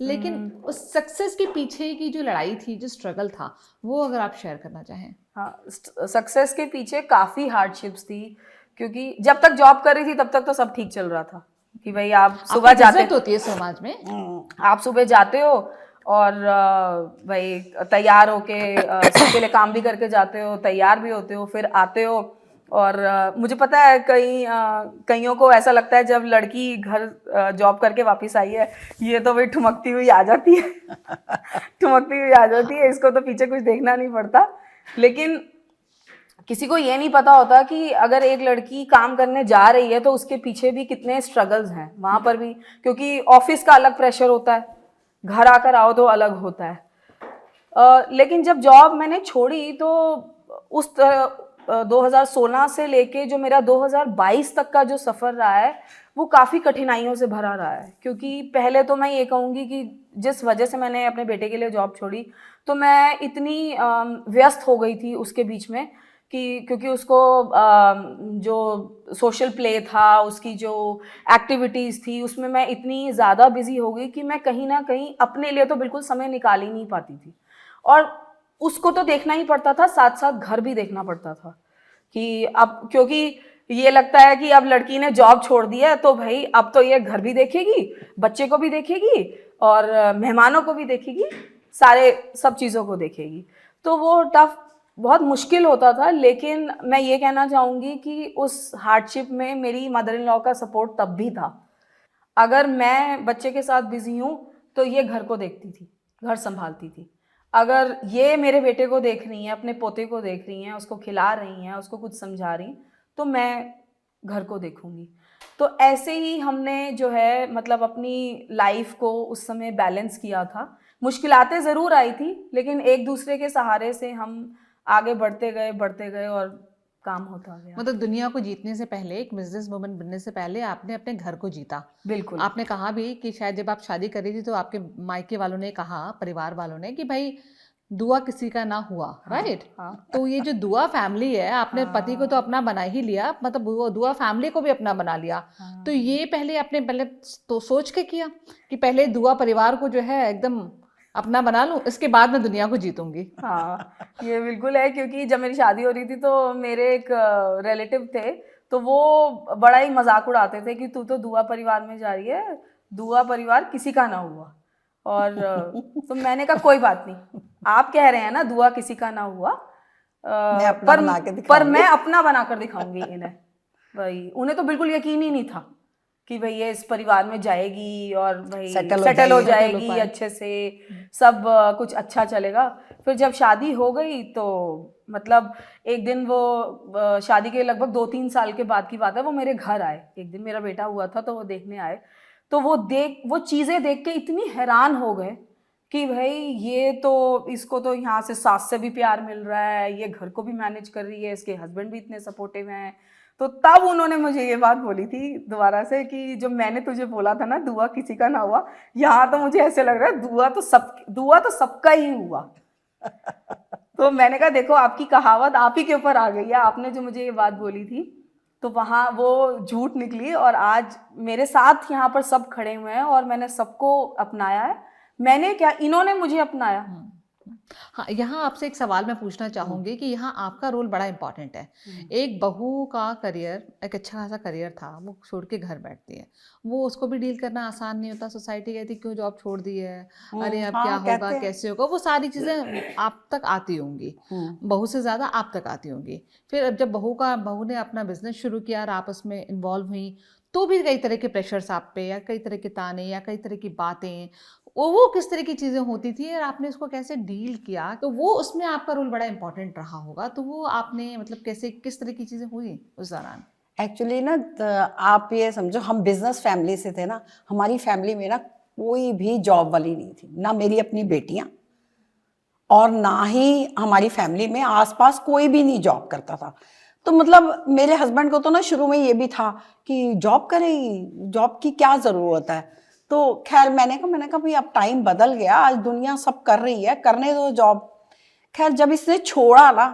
लेकिन उस सक्सेस के पीछे की जो लड़ाई थी, जो स्ट्रगल था, वो अगर आप शेयर करना चाहें। हाँ, सक्सेस के पीछे काफ़ी हार्डशिप्स थी, क्योंकि जब तक जॉब कर रही थी तब तक तो सब ठीक चल रहा था कि भाई आप सुबह जाते होती है समाज में, आप सुबह जाते हो और भाई तैयार होके सबके लिए काम भी करके जाते हो, तैयार भी होते हो, फिर आते हो और मुझे पता है कईयों को ऐसा लगता है जब लड़की घर जॉब करके वापस आई है, ये तो भाई ठुमकती हुई आ जाती है ठुमकती हुई आ जाती है, इसको तो पीछे कुछ देखना नहीं पड़ता। लेकिन किसी को ये नहीं पता होता कि अगर एक लड़की काम करने जा रही है तो उसके पीछे भी कितने स्ट्रगल्स हैं वहाँ पर भी, क्योंकि ऑफिस का अलग प्रेशर होता है, घर आकर आओ तो अलग होता है। लेकिन जब जॉब मैंने छोड़ी तो उस 2016 से लेके जो मेरा 2022 तक का जो सफ़र रहा है वो काफ़ी कठिनाइयों से भरा रहा है। क्योंकि पहले तो मैं ये कहूँगी कि जिस वजह से मैंने अपने बेटे के लिए जॉब छोड़ी तो मैं इतनी व्यस्त हो गई थी उसके बीच में कि क्योंकि उसको जो सोशल प्ले था, उसकी जो एक्टिविटीज़ थी, उसमें मैं इतनी ज़्यादा बिजी हो गई कि मैं कहीं ना कहीं अपने लिए तो बिल्कुल समय निकाल ही नहीं पाती थी। और उसको तो देखना ही पड़ता था, साथ साथ घर भी देखना पड़ता था कि अब क्योंकि ये लगता है कि अब लड़की ने जॉब छोड़ दी है तो भाई अब तो ये घर भी देखेगी, बच्चे को भी देखेगी और मेहमानों को भी देखेगी, सब चीज़ों को देखेगी। तो वो टफ बहुत मुश्किल होता था। लेकिन मैं ये कहना चाहूँगी कि उस हार्डशिप में मेरी मदर इन लॉ का सपोर्ट तब भी था। अगर मैं बच्चे के साथ बिजी हूँ तो ये घर को देखती थी, घर संभालती थी। अगर ये मेरे बेटे को देख रही हैं, अपने पोते को देख रही हैं, उसको खिला रही हैं, उसको कुछ समझा रही, तो मैं घर को देखूंगी। तो ऐसे ही हमने जो है मतलब अपनी लाइफ को उस समय बैलेंस किया था। मुश्किलातें ज़रूर आई थी लेकिन एक दूसरे के सहारे से हम आगे बढ़ते गए और काम होता गया। मतलब दुनिया को जीतने से पहले, एक बिजनेस वुमन बनने से पहले आपने अपने घर को जीता। बिल्कुल। आपने कहा भी कि शायद जब आप शादी कर रही थी तो आपके मायके वालों ने कहा, परिवार वालों ने, कि भाई दुआ किसी का ना हुआ, राइट? हाँ। तो ये जो दुआ फैमिली है, आपने पति को तो अपना बना ही लिया, मतलब वो दुआ फैमिली को भी अपना बना लिया। तो ये पहले तो सोच के किया कि पहले दुआ परिवार को जो है एकदम अपना बना लूं, इसके बाद मैं दुनिया को जीतूंगी। हाँ, ये बिल्कुल है। क्योंकि जब मेरी शादी हो रही थी तो मेरे एक रिलेटिव थे, तो वो बड़ा ही मजाक उड़ाते थे कि तू तो दुआ परिवार में जा रही है, दुआ परिवार किसी का ना हुआ। और तो मैंने कहा कोई बात नहीं, आप कह रहे हैं ना दुआ किसी का ना हुआ, पर मैं अपना बनाकर दिखाऊंगी इन्हें। भाई उन्हें तो बिल्कुल यकीन ही नहीं था कि भाई ये इस परिवार में जाएगी और भाई सेटल हो जाएगी अच्छे से, सब कुछ अच्छा चलेगा। फिर जब शादी हो गई तो मतलब एक दिन वो शादी के लगभग 2-3 साल के बाद की बात है, वो मेरे घर आए। एक दिन मेरा बेटा हुआ था तो वो देखने आए, तो वो चीज़ें देख के इतनी हैरान हो गए कि भाई ये तो इसको तो यहाँ से सास से भी प्यार मिल रहा है, ये घर को भी मैनेज कर रही है, इसके हस्बैंड भी इतने सपोर्टिव हैं। तो तब उन्होंने मुझे ये बात बोली थी दोबारा से कि जो मैंने तुझे बोला था ना दुआ किसी का ना हुआ, यहाँ तो मुझे ऐसे लग रहा है दुआ तो सबका ही हुआ। तो मैंने कहा देखो आपकी कहावत आप ही के ऊपर आ गई है, आपने जो मुझे ये बात बोली थी तो वहाँ वो झूठ निकली और आज मेरे साथ यहाँ पर सब खड़े हुए हैं और मैंने सबको अपनाया है। मैंने क्या, इन्होंने मुझे अपनाया। हाँ, यहाँ आपसे एक सवाल मैं पूछना चाहूँगी कि यहाँ आपका रोल बड़ा इंपॉर्टेंट है। एक बहू का करियर, एक अच्छा खासा करियर था, वो छोड़ के घर बैठती है, वो उसको भी डील करना आसान नहीं होता। सोसाइटी कहती क्यों जॉब छोड़ दी है, अरे अब क्या होगा, कैसे होगा, वो सारी चीज़ें आप तक आती होंगी, बहू से ज़्यादा आप तक आती होंगी। फिर अब जब बहू ने अपना बिजनेस शुरू किया और आप उसमें इन्वॉल्व हुई तो भी कई तरह के प्रेशर्स आप पे, या कई तरह के ताने, या कई तरह की बातें, वो किस तरह की चीजें होती थी और आपने उसको कैसे डील किया? तो वो उसमें आपका रोल बड़ा इंपॉर्टेंट रहा होगा, तो वो आपने मतलब कैसे, किस तरह की चीजें हुई उस दौरान? एक्चुअली ना आप ये समझो, हम बिजनेस फैमिली से थे ना। हमारी फैमिली में ना कोई भी जॉब वाली नहीं थी, ना मेरी अपनी बेटियां और ना ही हमारी फैमिली में आसपास कोई भी नहीं जॉब करता था। तो मतलब मेरे हस्बैंड को तो ना शुरू में ये भी था कि जॉब करेगी, जॉब की क्या ज़रूरत है। तो खैर मैंने कहा भाई अब टाइम बदल गया, आज दुनिया सब कर रही है, करने दो जॉब। खैर जब इसने छोड़ा ना,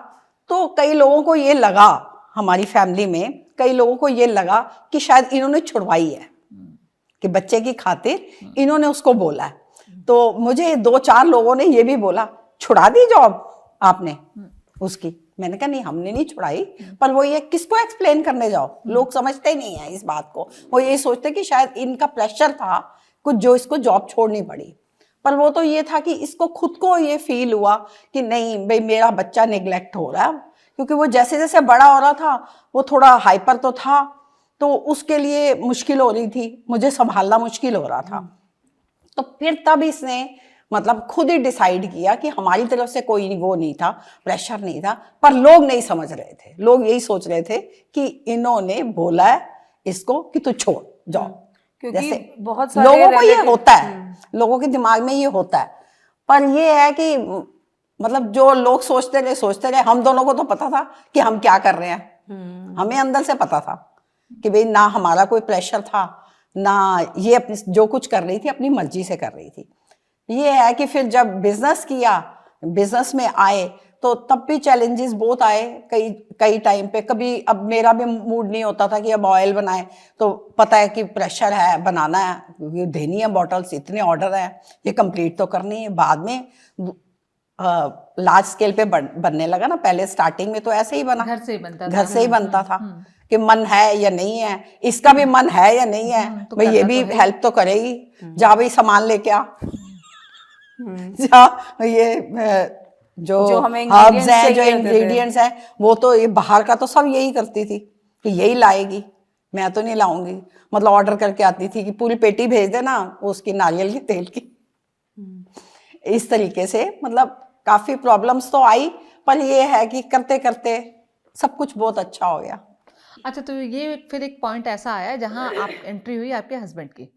तो कई लोगों को ये लगा, हमारी फैमिली में कई लोगों को ये लगा कि शायद इन्होंने छुड़वाई है, कि बच्चे की खातिर इन्होंने उसको बोला है। तो मुझे 2-4 लोगों ने ये भी बोला, छुड़ा दी जॉब आपने उसकी। मैंने कहा नहीं, हमने नहीं छुड़ाई, पर वो ये किसको एक्सप्लेन करने जाओ, लोग समझते ही नहीं है इस बात को। वो ये सोचते कि शायद इनका प्रेशर था कुछ जो इसको जॉब छोड़नी पड़ी। पर वो तो ये था कि इसको खुद को ये फील हुआ कि नहीं भाई मेरा बच्चा निगलेक्ट हो रहा है, क्योंकि वो जैसे जैसे बड़ा हो रहा था वो थोड़ा हाइपर तो था, तो उसके लिए मुश्किल हो रही थी, मुझे संभालना मुश्किल हो रहा था। तो फिर तब इसने मतलब खुद ही डिसाइड किया कि हमारी तरफ से कोई वो नहीं था, प्रेशर नहीं था, पर लोग नहीं समझ रहे थे। लोग यही सोच रहे थे कि इन्होंने बोला है इसको कि तू छोड़ जॉब। क्योंकि जैसे बहुत सारे लोगों को ये relative- होता है, लोगों के दिमाग में ये होता है। पर ये है कि मतलब जो लोग सोचते रहे, हम दोनों को तो पता था कि हम क्या कर रहे हैं। हमें अंदर से पता था कि भाई ना हमारा कोई प्रेशर था, ना ये अपनी जो कुछ कर रही थी अपनी मर्जी से कर रही थी। ये है कि फिर जब बिजनेस किया, बिजनेस में आए, तो तब भी चैलेंजेस बहुत आए कई टाइम पे। कभी अब मेरा भी मूड नहीं होता था कि अब ऑयल बनाए, तो पता है कि प्रेशर है, बनाना है, ये देनी है बॉटल्स, इतने ऑर्डर है, ये कंप्लीट तो करनी है। बाद में लार्ज स्केल पे बनने लगा ना, पहले स्टार्टिंग में तो ऐसे ही बना, घर से ही बनता था। घर से ही बनता था कि मन है या नहीं है, इसका भी मन है या नहीं है, तो भाई ये करना भी तो है। हेल्प तो करेगी, जा भाई सामान लेके आ, जा ये जो जो हमें हर्ब्स ingredients हैं, जो चाहिए होते थे। इंग्रेडिएंट्स हैं, वो तो ये बाहर का तो सब यही करती थी कि यही लाएगी, मैं तो नहीं लाऊंगी। मतलब ऑर्डर करके आती थी कि पूरी पेटी भेज देना उसकी नारियल के तेल की। इस तरीके से मतलब काफी प्रॉब्लम्स तो आई, पर ये है कि करते करते सब कुछ बहुत अच्छा हो गया। अच्छा, तो ये फिर एक पॉइंट ऐसा आया जहां आप एंट्री हुई आपके हस्बैंड की,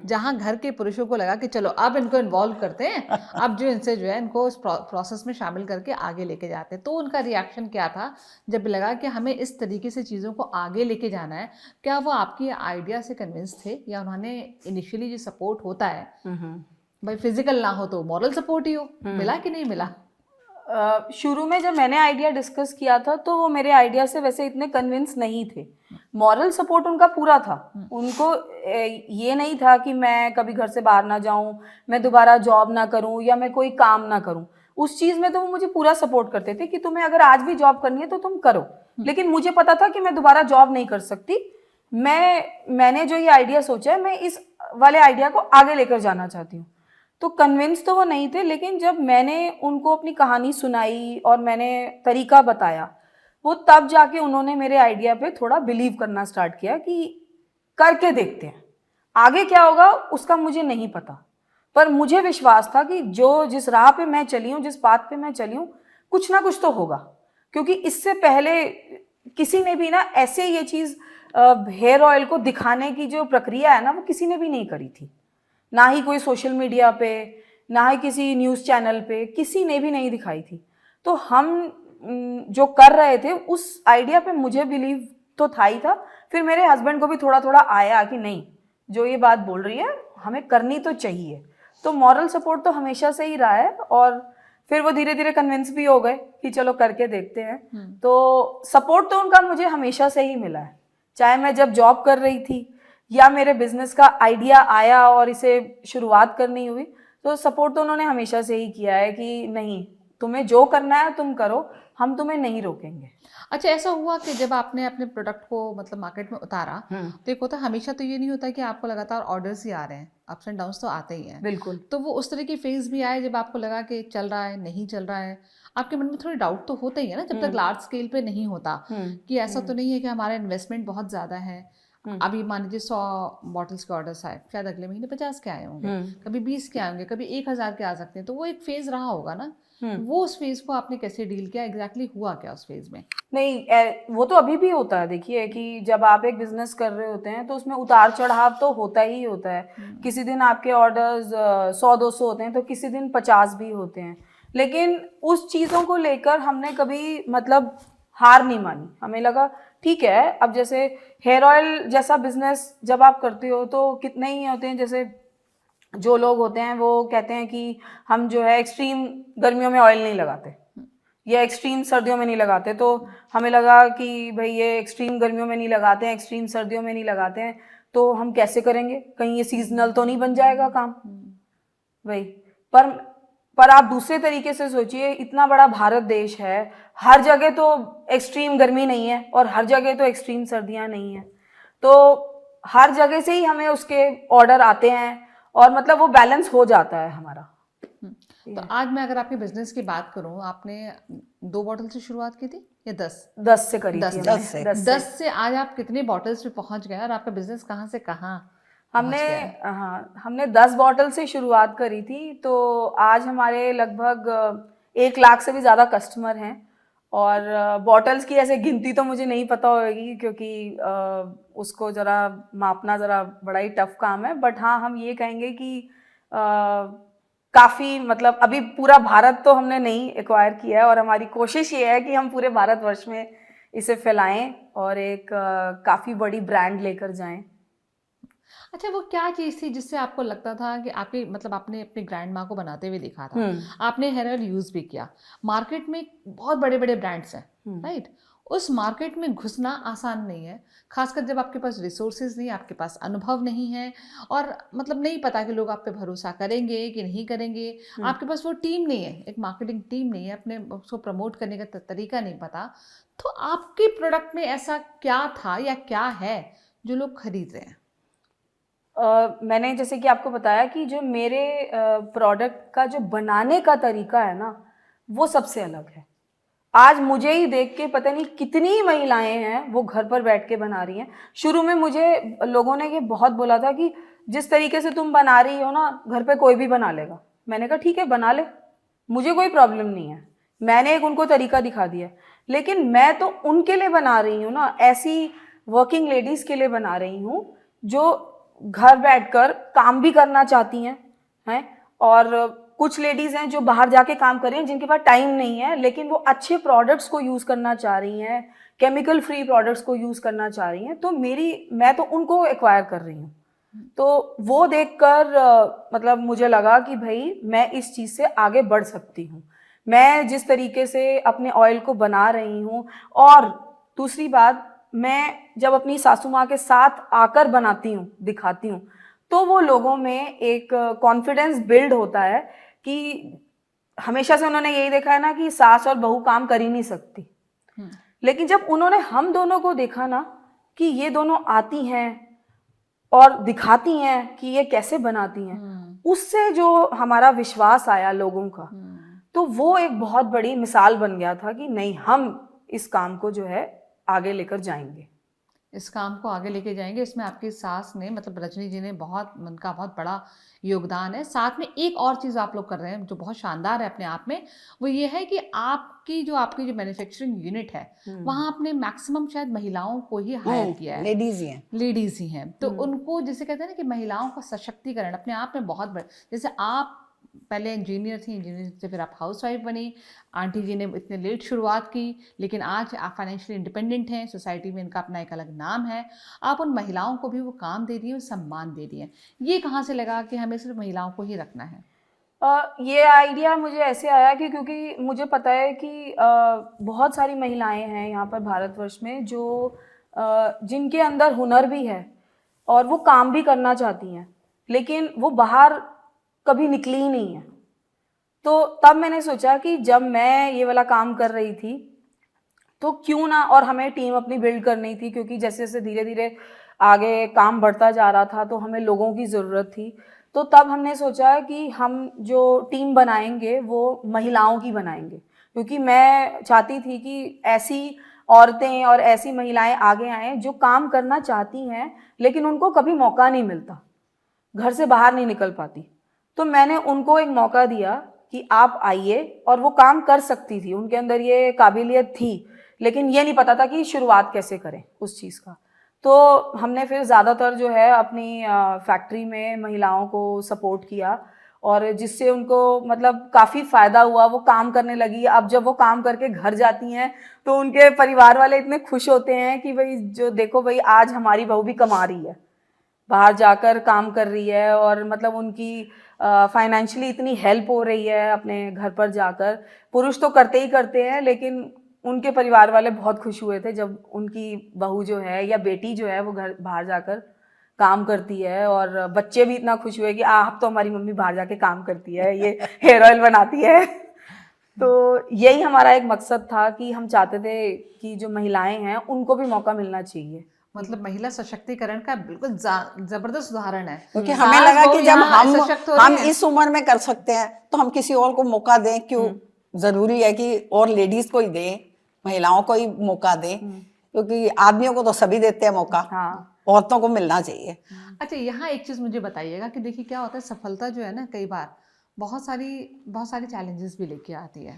जहां घर के पुरुषों को लगा कि चलो अब इनको इन्वॉल्व करते हैं, अब जो इनसे जो है इनको उस प्रोसेस में शामिल करके आगे लेके जाते हैं। तो उनका रिएक्शन क्या था जब लगा कि हमें इस तरीके से चीज़ों को आगे लेके जाना है? क्या वो आपकी आइडिया से कन्विंस थे, या उन्होंने इनिशियली जो सपोर्ट होता है, भाई फिजिकल ना हो तो मॉरल सपोर्ट ही हो, मिला कि नहीं मिला? शुरू में जब मैंने आइडिया डिस्कस किया था तो वो मेरे आइडिया से वैसे इतने कन्विंस नहीं थे। मॉरल सपोर्ट उनका पूरा था। उनको ये नहीं था कि मैं कभी घर से बाहर ना जाऊं, मैं दोबारा जॉब ना करूं या मैं कोई काम ना करूं। उस चीज़ में तो वो मुझे पूरा सपोर्ट करते थे कि तुम्हें अगर आज भी जॉब करनी है तो तुम करो। लेकिन मुझे पता था कि मैं दोबारा जॉब नहीं कर सकती। मैंने जो ये आइडिया सोचा है, मैं इस वाले आइडिया को आगे लेकर जाना चाहती हूँ। तो कन्विंस तो वो नहीं थे, लेकिन जब मैंने उनको अपनी कहानी सुनाई और मैंने तरीका बताया, वो तब जाके उन्होंने मेरे आइडिया पे थोड़ा बिलीव करना स्टार्ट किया कि करके देखते हैं, आगे क्या होगा उसका मुझे नहीं पता। पर मुझे विश्वास था कि जिस राह पे मैं चली हूँ, जिस बात पे मैं चली हूँ, कुछ ना कुछ तो होगा। क्योंकि इससे पहले किसी ने भी ना ऐसे ये चीज़ हेयर ऑयल को दिखाने की जो प्रक्रिया है ना, वो किसी ने भी नहीं करी थी। ना ही कोई सोशल मीडिया पे, ना ही किसी न्यूज़ चैनल पे, किसी ने भी नहीं दिखाई थी। तो हम जो कर रहे थे उस आइडिया पे मुझे बिलीव तो था ही था। फिर मेरे हस्बैंड को भी थोड़ा थोड़ा आया कि नहीं, जो ये बात बोल रही है हमें करनी तो चाहिए। तो मॉरल सपोर्ट तो हमेशा से ही रहा है, और फिर वो धीरे धीरे कन्विंस भी हो गए कि चलो करके देखते हैं। तो सपोर्ट तो उनका मुझे हमेशा से ही मिला है, चाहे मैं जब जॉब कर रही थी या मेरे बिजनेस का आइडिया आया और इसे शुरुआत करनी हुई, तो सपोर्ट तो उन्होंने हमेशा से ही किया है कि नहीं, तुम्हें जो करना है तुम करो, हम तुम्हें नहीं रोकेंगे। अच्छा, ऐसा हुआ कि जब आपने अपने प्रोडक्ट को मतलब मार्केट में उतारा, तो एक होता है, हमेशा तो ये नहीं होता कि आपको लगातार ऑर्डर्स ही आ रहे हैं, अप्स एंड डाउन्स तो आते ही हैं। बिल्कुल। तो वो उस तरह की फेज भी आए जब आपको लगा कि चल रहा है, नहीं चल रहा है? आपके मन में थोड़ी डाउट तो होता ही है ना, जब तक लार्ज स्केल पे नहीं होता, कि ऐसा तो नहीं है कि हमारा इन्वेस्टमेंट बहुत ज़्यादा है, अभी मान लीजिए 100 बॉटल्स के ऑर्डर्स आए, शायद अगले महीने 50 के आए होंगे, कभी 20 के आए होंगे, कभी 1000 के आ सकते हैं, तो वो एक फेज रहा होगा ना। वो उस फेज को आपने कैसे डील किया, एग्जैक्टली हुआ क्या उस फेज में? नहीं, वो तो अभी भी होता है। देखिए कि जब आप एक बिजनेस कर रहे होते हैं तो उसमें उतार चढ़ाव तो होता ही होता है। किसी दिन आपके ऑर्डर्स 100-200 होते हैं तो किसी दिन 50 भी होते हैं, लेकिन उस चीज़ों को लेकर हमने कभी मतलब हार नहीं मानी। हमें लगा ठीक है, अब जैसे हेयर ऑयल जैसा बिजनेस जब आप करते हो तो कितने ही होते हैं, जैसे जो लोग होते हैं वो कहते हैं कि हम जो है एक्सट्रीम गर्मियों में ऑयल नहीं लगाते या एक्सट्रीम सर्दियों में नहीं लगाते, तो हमें लगा कि भाई ये एक्सट्रीम गर्मियों में नहीं लगाते हैं, एक्सट्रीम सर्दियों में नहीं लगाते हैं, तो हम कैसे करेंगे, कहीं ये सीजनल तो नहीं बन जाएगा काम भाई। पर आप दूसरे तरीके से सोचिए, इतना बड़ा भारत देश है, हर जगह तो एक्सट्रीम गर्मी नहीं है और हर जगह तो एक्सट्रीम सर्दियां नहीं है, तो हर जगह से ही हमें उसके ऑर्डर आते हैं और मतलब वो बैलेंस हो जाता है हमारा। तो आज मैं अगर आपके बिजनेस की बात करूं, आपने 2 बॉटल से शुरुआत की थी या 10? 10 से करी 10 थी से। हमने। 10 से आज आप कितने बॉटल्स पे पहुंच गए और आपका बिजनेस कहाँ से कहाँ हमने पहुंच गया है? हाँ, हमने 10 बॉटल से शुरुआत करी थी, तो आज हमारे लगभग 1 लाख से भी ज़्यादा कस्टमर हैं। और बॉटल्स की ऐसे गिनती तो मुझे नहीं पता होगी क्योंकि उसको ज़रा मापना ज़रा बड़ा ही टफ काम है, बट हाँ हम ये कहेंगे कि काफ़ी मतलब अभी पूरा भारत तो हमने नहीं एक्वायर किया है और हमारी कोशिश ये है कि हम पूरे भारतवर्ष में इसे फैलाएं और एक काफ़ी बड़ी ब्रांड लेकर जाएं। अच्छा, वो क्या चीज़ थी जिससे आपको लगता था कि आपकी मतलब आपने अपनी ग्रैंड माँ को बनाते हुए देखा था, आपने हेयर ऑयल यूज़ भी किया, मार्केट में बहुत बड़े बड़े ब्रांड्स हैं, राइट? उस मार्केट में घुसना आसान नहीं है, खासकर जब आपके पास रिसोर्सेज नहीं, आपके पास अनुभव नहीं है और मतलब नहीं पता कि लोग आप पे भरोसा करेंगे कि नहीं करेंगे, आपके पास वो टीम नहीं है, एक मार्केटिंग टीम नहीं है, अपने उसको प्रमोट करने का तरीका नहीं पता, तो आपके प्रोडक्ट में ऐसा क्या था या क्या है जो लोग खरीद रहे हैं? मैंने जैसे कि आपको बताया कि जो मेरे प्रोडक्ट का जो बनाने का तरीका है ना, वो सबसे अलग है। आज मुझे ही देख के पता नहीं कितनी महिलाएं हैं वो घर पर बैठ के बना रही हैं। शुरू में मुझे लोगों ने ये बहुत बोला था कि जिस तरीके से तुम बना रही हो ना, घर पे कोई भी बना लेगा। मैंने कहा ठीक है, बना ले, मुझे कोई प्रॉब्लम नहीं है। मैंने एक उनको तरीका दिखा दिया, लेकिन मैं तो उनके लिए बना रही हूँ ना, ऐसी वर्किंग लेडीज के लिए बना रही हूँ जो घर बैठकर काम भी करना चाहती हैं और कुछ लेडीज़ हैं जो बाहर जाके काम कर रही हैं, जिनके पास टाइम नहीं है, लेकिन वो अच्छे प्रोडक्ट्स को यूज़ करना चाह रही हैं, केमिकल फ्री प्रोडक्ट्स को यूज़ करना चाह रही हैं, तो मैं तो उनको एक्वायर कर रही हूँ। तो वो देखकर मतलब मुझे लगा कि भाई मैं इस चीज़ से आगे बढ़ सकती हूँ। मैं जिस तरीके से अपने ऑयल को बना रही हूँ, और दूसरी बात, मैं जब अपनी सासू माँ के साथ आकर बनाती हूँ, दिखाती हूँ, तो वो लोगों में एक कॉन्फिडेंस बिल्ड होता है कि हमेशा से उन्होंने यही देखा है ना कि सास और बहू काम कर ही नहीं सकती, लेकिन जब उन्होंने हम दोनों को देखा ना कि ये दोनों आती हैं और दिखाती हैं कि ये कैसे बनाती हैं, उससे जो हमारा विश्वास आया लोगों का, तो वो एक बहुत बड़ी मिसाल बन गया था कि नहीं, हम इस काम को जो है आगे लेकर जाएंगे। इस काम को आगे लेके जाएंगे। इसमें आपकी सास ने मतलब रजनी जी ने उनका बहुत बड़ा योगदान है। साथ में एक और चीज़ आप लोग कर रहे हैं जो बहुत शानदार है अपने आप में, वो ये है कि आपकी जो मैन्युफैक्चरिंग यूनिट है वहाँ आपने मैक्सिमम शायद महिलाओं को ही हायर किया है, लेडीज ही हैं, तो उनको जिसे कहते हैं ना कि महिलाओं का सशक्तिकरण अपने आप में बहुत बड़ा। जैसे आप पहले इंजीनियर थी, इंजीनियर से फिर आप हाउसवाइफ बनी, आंटी जी ने इतने लेट शुरुआत की, लेकिन आज आप फाइनेंशियली इंडिपेंडेंट हैं, सोसाइटी में इनका अपना एक अलग नाम है, आप उन महिलाओं को भी वो काम दे रही हैं, सम्मान दे रही हैं। ये कहाँ से लगा कि हमें सिर्फ महिलाओं को ही रखना है? ये आइडिया मुझे ऐसे आया कि क्योंकि मुझे पता है कि बहुत सारी महिलाएं हैं यहाँ पर भारतवर्ष में जो जिनके अंदर हुनर भी है और वो काम भी करना चाहती हैं, लेकिन वो बाहर कभी निकली ही नहीं है। तो तब मैंने सोचा कि जब मैं ये वाला काम कर रही थी तो क्यों ना, और हमें टीम अपनी बिल्ड करनी थी क्योंकि जैसे जैसे धीरे धीरे आगे काम बढ़ता जा रहा था तो हमें लोगों की ज़रूरत थी। तो तब हमने सोचा कि हम जो टीम बनाएंगे वो महिलाओं की बनाएंगे, क्योंकि मैं चाहती थी कि ऐसी औरतें और ऐसी महिलाएं आगे आएं जो काम करना चाहती हैं लेकिन उनको कभी मौका नहीं मिलता, घर से बाहर नहीं निकल पाती। तो मैंने उनको एक मौका दिया कि आप आइए, और वो काम कर सकती थी, उनके अंदर ये काबिलियत थी, लेकिन ये नहीं पता था कि शुरुआत कैसे करें उस चीज़ का। तो हमने फिर ज़्यादातर जो है अपनी फैक्ट्री में महिलाओं को सपोर्ट किया, और जिससे उनको मतलब काफ़ी फ़ायदा हुआ, वो काम करने लगी। अब जब वो काम करके घर जाती हैं तो उनके परिवार वाले इतने खुश होते हैं कि भाई जो देखो भाई आज हमारी बहू भी कमा रही है, बाहर जाकर काम कर रही है, और मतलब उनकी फाइनेंशियली इतनी हेल्प हो रही है अपने घर पर जाकर। पुरुष तो करते ही करते हैं, लेकिन उनके परिवार वाले बहुत खुश हुए थे जब उनकी बहू जो है या बेटी जो है वो घर बाहर जाकर काम करती है, और बच्चे भी इतना खुश हुए कि आप तो हमारी मम्मी बाहर जाके काम करती है, ये हेयर ऑयल बनाती है। तो यही हमारा एक मकसद था कि हम चाहते थे कि जो महिलाएं हैं उनको भी मौका मिलना चाहिए। मतलब महिला सशक्तिकरण का बिल्कुल जबरदस्त उदाहरण है, क्योंकि हमें सास लगा बहू कि जब यहाँ हम सशक्त हो रही हम हैं। इस उम्र में कर सकते हैं तो हम किसी और को मौका दें क्यों? जरूरी है कि और लेडीज को ही दें, महिलाओं को ही मौका दें, क्योंकि आदमियों को तो सभी देते हैं मौका, हाँ। औरतों को मिलना चाहिए। अच्छा, यहाँ एक चीज़ मुझे बताइएगा कि देखिए क्या होता है, सफलता जो है ना कई बार बहुत सारी चैलेंजेस भी लेके आती है।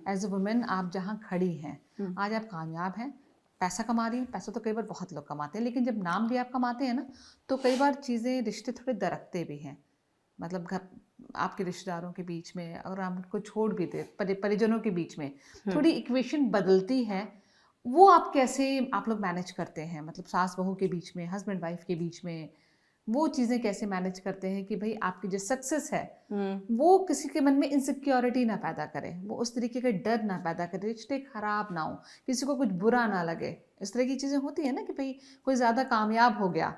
एज अ वुमेन आप जहाँ खड़ी हैं, आज आप कामयाब हैं, पैसा कमा रही हैं, पैसा तो कई बार बहुत लोग कमाते हैं, लेकिन जब नाम भी आप कमाते हैं ना तो कई बार चीज़ें, रिश्ते थोड़े दरकते भी हैं। मतलब घर, आपके रिश्तेदारों के बीच में, अगर आप उनको छोड़ भी दे, परिजनों के बीच में थोड़ी इक्वेशन बदलती है। वो आप कैसे, आप लोग मैनेज करते हैं? मतलब सास बहू के बीच में, हस्बैंड वाइफ के बीच में वो चीज़ें कैसे मैनेज करते हैं कि भाई आपकी जो सक्सेस है वो किसी के मन में इनसिक्योरिटी ना पैदा करे, वो उस तरीके का डर ना पैदा करे, रिश्ते खराब ना हो, किसी को कुछ बुरा ना लगे। इस तरह की चीज़ें होती है ना कि भाई कोई ज़्यादा कामयाब हो गया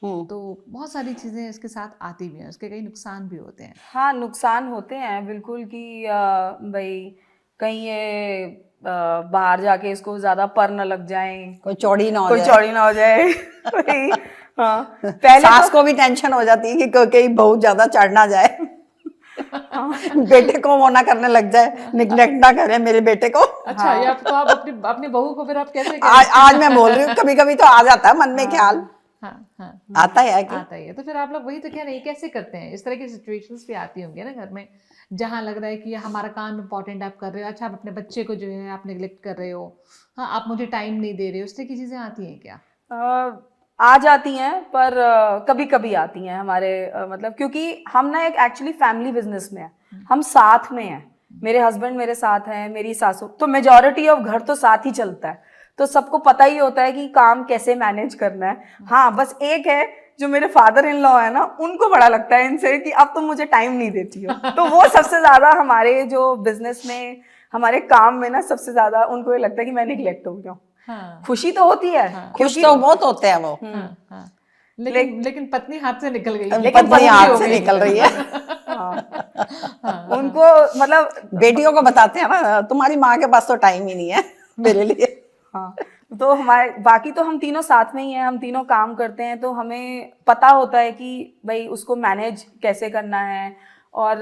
तो बहुत सारी चीज़ें इसके साथ आती भी हैं, उसके कई नुकसान भी होते हैं। हाँ, नुकसान होते हैं बिल्कुल कि भाई कहीं ये बाहर जाके इसको ज़्यादा पर न लग जाए, कोई चौड़ी ना हो कोई जाए। चौड़ी ना हो जाए। भाई, हाँ, पहले सास तो को भी टेंशन हो जाती है कि कहीं बहुत ज्यादा चढ़ ना जाए, बेटे को वो ना करने लग जाए, निगलेक्ट ना करे मेरे बेटे को। अच्छा, या तो आप अपनी बहू को फिर आप कैसे आज मैं बोल रही हूँ, कभी कभी तो आ जाता है मन में ख्याल, हाँ, आता है कि आता ही है। तो फिर आप लोग वही तो कह रहे हैं, कैसे करते हैं? इस तरह की सिचुएशंस भी आती होंगी ना घर में, जहाँ लग रहा है कि हमारा काम इंपॉर्टेंट आप कर रहे हो, अच्छा आप अपने बच्चे को जो है आप निगलेक्ट कर रहे हो, हाँ आप मुझे टाइम नहीं दे रहे हो, इस तरह की चीज़ें आती हैं क्या? आ जाती हैं, पर कभी कभी आती हैं हमारे मतलब क्योंकि हम ना एक एक्चुअली फैमिली बिजनेस में है, हम साथ में हैं, मेरे हस्बैंड मेरे साथ हैं, मेरी सासू, तो मेजॉरिटी ऑफ घर तो साथ ही चलता है, तो सबको पता ही होता है कि काम कैसे मैनेज करना है। हाँ, बस एक है जो मेरे फादर इन लॉ है ना, उनको बड़ा लगता है इनसे कि अब तुम मुझे टाइम नहीं देती हो, तो वो सबसे ज्यादा हमारे जो बिजनेस में, हमारे काम में ना सबसे ज्यादा उनको ये लगता है कि मैं निगलेक्ट हो गया हूँ। हाँ, खुशी तो होती है, खुश तो बहुत होते हैं वो, हाँ, लेकिन पत्नी हाथ से निकल गई, लेकिन पत्नी हाथ से निकल रही है। उनको मतलब बेटियों को बताते हैं ना, तुम्हारी माँ के पास तो टाइम ही नहीं है मेरे लिए। हाँ, तो हमारे बाकी तो हम तीनों साथ में ही हैं, हम तीनों काम करते हैं, तो हमें पता होता है कि भाई उसको मैनेज कैसे करना है। और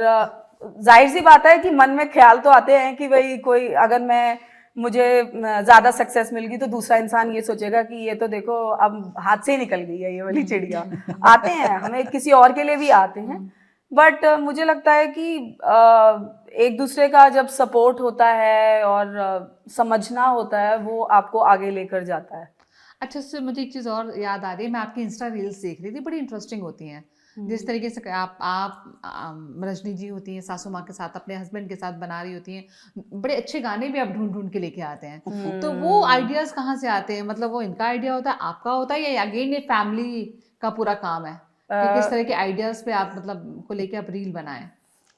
जाहिर सी बात है कि मन में ख्याल तो आते हैं कि भाई कोई, अगर मुझे ज़्यादा सक्सेस मिल गई तो दूसरा इंसान ये सोचेगा कि ये तो देखो अब हाथ से ही निकल गई है ये वाली चिड़िया। आते हैं, हमें किसी और के लिए भी आते हैं, बट मुझे लगता है कि एक दूसरे का जब सपोर्ट होता है और समझना होता है, वो आपको आगे लेकर जाता है। अच्छा, इससे मुझे एक चीज़ और याद आ रही है, मैं आपकी इंस्टा रील्स देख रही थी, बड़ी इंटरेस्टिंग होती हैं। जिस तरीके से आप रजनी जी होती हैं सासू माँ के साथ, अपने हस्बैंड के साथ बना रही होती हैं, बड़े अच्छे गाने भी आप ढूंढ ढूंढ के लेके आते हैं। तो वो आइडियाज़ कहाँ से आते हैं? मतलब वो इनका आइडिया होता है, आपका होता है, या अगेन ये फैमिली का पूरा काम है कि किस तरह के आइडियाज़ पे आप मतलब को लेके आप रील बनाएं?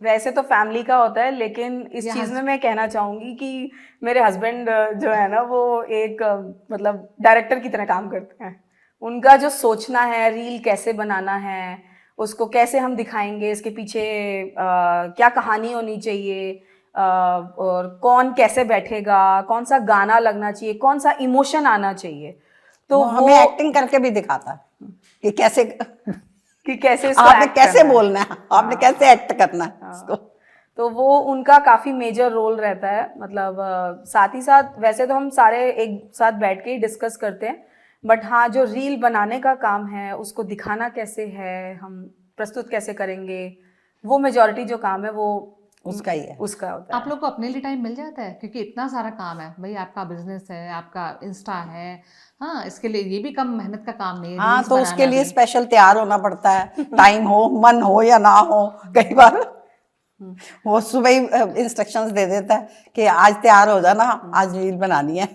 वैसे तो फैमिली का होता है, लेकिन इस चीज़ में मैं कहना चाहूँगी कि मेरे हस्बैंड जो है ना, वो एक मतलब डायरेक्टर की तरह काम करते हैं। उनका जो सोचना है, रील कैसे बनाना है, उसको कैसे हम दिखाएंगे, इसके पीछे क्या कहानी होनी चाहिए, और कौन कैसे बैठेगा, कौन सा गाना लगना चाहिए, कौन सा इमोशन आना चाहिए, तो वो हमें एक्टिंग करके भी दिखाता है कि कैसे इसको आपने act कैसे करना है। बोलना है, आपने कैसे एक्ट करना है इसको। तो वो उनका काफ़ी मेजर रोल रहता है। मतलब साथ ही साथ वैसे तो हम सारे एक साथ बैठ के ही डिस्कस करते हैं, बट हाँ, जो रील बनाने का काम है, उसको दिखाना कैसे है, हम प्रस्तुत कैसे करेंगे, वो मेजॉरिटी जो काम है वो उसका ही है। उसका होता आप है। लोग को अपने लिए टाइम मिल जाता है? क्योंकि इतना सारा काम है भाई, आपका बिजनेस है, आपका इंस्टा है, हाँ, इसके लिए ये भी कम मेहनत का काम नहीं है, हाँ, रील्स तो उसके बनाना लिए भी। स्पेशल तैयार होना पड़ता है, टाइम हो, मन हो या ना हो। कई बार वो सुबह ही इंस्ट्रक्शंस दे देता है कि आज तैयार हो जाना, आज रील बनानी है।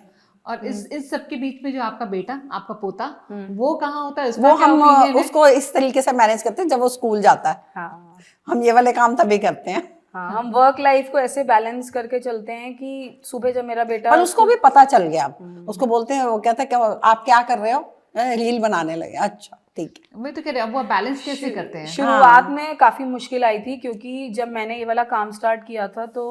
और इस सब के बीच में जो आपका बेटा, आपका पोता, वो कहाँ होता है? उसका वो क्या हम ओपिनियन है? उसको इस तरीके से मैनेज करते हैं, जब वो स्कूल जाता है हाँ हम ये वाले काम तभी करते हैं। हाँ, हम वर्क लाइफ को ऐसे बैलेंस करके चलते हैं कि सुबह जब मेरा बेटा पर उसको भी पता चल गया। उसको बोलते हैं, वो कहता है कि आप क्या कर रहे हो? रील बनाने लगे। अच्छा ठीक है। मैं तो कह रही हूँ, अब वो बैलेंस कैसे करते हैं? शुरुआत में काफ़ी मुश्किल आई थी, क्योंकि जब मैंने ये वाला काम स्टार्ट किया था तो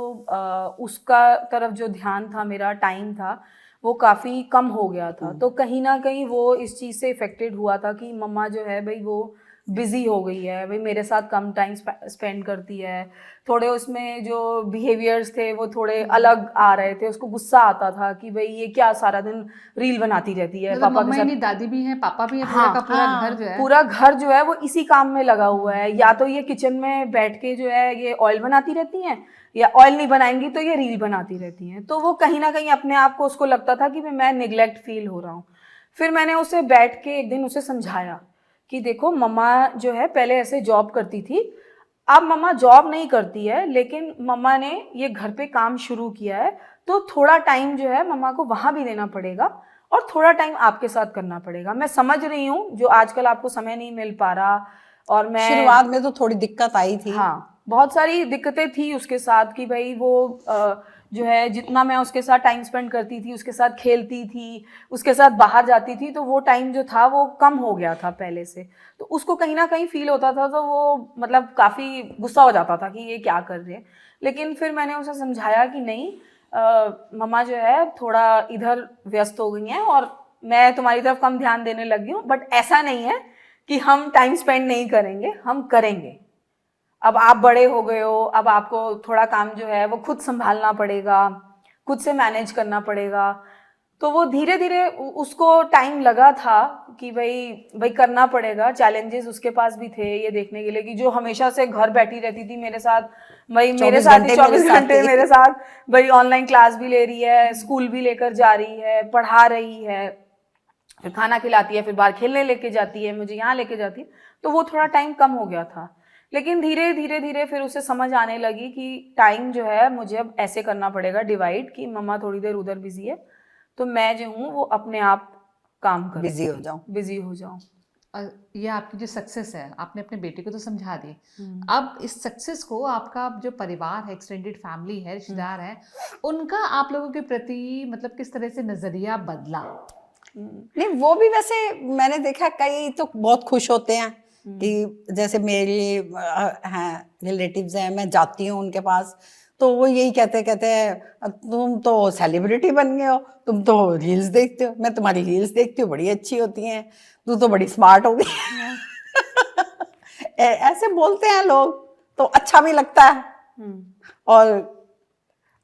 उसका तरफ जो ध्यान था, मेरा टाइम था, वो काफ़ी कम हो गया था। तो कहीं ना कहीं वो इस चीज़ से इफ़ेक्टेड हुआ था कि मम्मा जो है भाई वो बिज़ी हो गई है, भाई मेरे साथ कम टाइम स्पेंड करती है। थोड़े उसमें जो बिहेवियर्स थे वो थोड़े अलग आ रहे थे, उसको गुस्सा आता था कि भाई ये क्या सारा दिन रील बनाती रहती है मतलब पापा के मम्मा ही साथ। नहीं, दादी भी हैं, पापा भी हैं, पूरा हाँ, का पूरा घर जो है। पूरा घर जो है वो इसी काम में लगा हुआ है। या तो ये किचन में बैठ के जो है ये ऑयल बनाती रहती हैं, या ऑयल नहीं बनाएंगी तो ये रील बनाती रहती हैं। तो वो कहीं ना कहीं अपने आप को उसको लगता था कि मैं निगलेक्ट फील हो रहा हूँ। फिर मैंने उसे बैठ के एक दिन उसे समझाया कि देखो, मम्मा जो है पहले ऐसे जॉब करती थी, अब मम्मा जॉब नहीं करती है, लेकिन मम्मा ने ये घर पे काम शुरू किया है, तो थोड़ा टाइम जो है मम्मा को वहाँ भी देना पड़ेगा और थोड़ा टाइम आपके साथ करना पड़ेगा। मैं समझ रही हूँ जो आजकल आपको समय नहीं मिल पा रहा, और मैं शुरुआत में तो थोड़ी दिक्कत आई थी। हाँ, बहुत सारी दिक्कतें थी उसके साथ कि भाई वो जो है जितना मैं उसके साथ टाइम स्पेंड करती थी, उसके साथ खेलती थी, उसके साथ बाहर जाती थी, तो वो टाइम जो था वो कम हो गया था पहले से। तो उसको कहीं ना कहीं फील होता था, तो वो मतलब काफ़ी गुस्सा हो जाता था कि ये क्या कर रहे हैं। लेकिन फिर मैंने उसे समझाया कि नहीं, मम्मा जो है थोड़ा इधर व्यस्त हो गई हैं और मैं तुम्हारी तरफ कम ध्यान देने लगी हूँ, बट ऐसा नहीं है कि हम टाइम स्पेंड नहीं करेंगे, हम करेंगे। अब आप बड़े हो गए हो, अब आपको थोड़ा काम जो है वो खुद संभालना पड़ेगा, खुद से मैनेज करना पड़ेगा। तो वो धीरे धीरे उसको टाइम लगा था कि भाई करना पड़ेगा। चैलेंजेस उसके पास भी थे ये देखने के लिए कि जो हमेशा से घर बैठी रहती थी मेरे साथ, भाई मेरे 24 साथ ही घंटे 24 मेरे साथ घंटे थी। मेरे साथ, भाई ऑनलाइन क्लास भी ले रही है, स्कूल भी लेकर जा रही है, पढ़ा रही है, फिर खाना खिलाती है, फिर बाहर खेलने लेके जाती है, मुझे यहाँ लेके जाती है। तो वो थोड़ा टाइम कम हो गया था। लेकिन धीरे धीरे धीरे फिर उसे समझ आने लगी कि टाइम जो है मुझे अब ऐसे करना पड़ेगा डिवाइड, कि मम्मा थोड़ी देर उधर बिजी है तो मैं जो हूँ वो अपने आप काम करूँ, बिजी हो जाऊं। बिजी हो जाऊँ। ये आपकी जो सक्सेस है, आपने अपने बेटे को तो समझा दी। अब इस सक्सेस को आपका जो परिवार है, एक्सटेंडेड फैमिली है, रिश्तेदार है, उनका आप लोगों के प्रति मतलब किस तरह से नजरिया बदला? नहीं, वो भी वैसे मैंने देखा, कई तो बहुत खुश होते हैं कि जैसे मेरे हैं रिलेटिव्स हैं, मैं जाती हूँ उनके पास तो वो यही कहते हैं तुम तो सेलिब्रिटी बन गए हो, तुम तो रील्स देखते हो। मैं तुम्हारी रील्स देखती हूँ, बड़ी अच्छी होती हैं, तू तो बड़ी स्मार्ट हो गई। ऐसे बोलते हैं लोग, तो अच्छा भी लगता है। और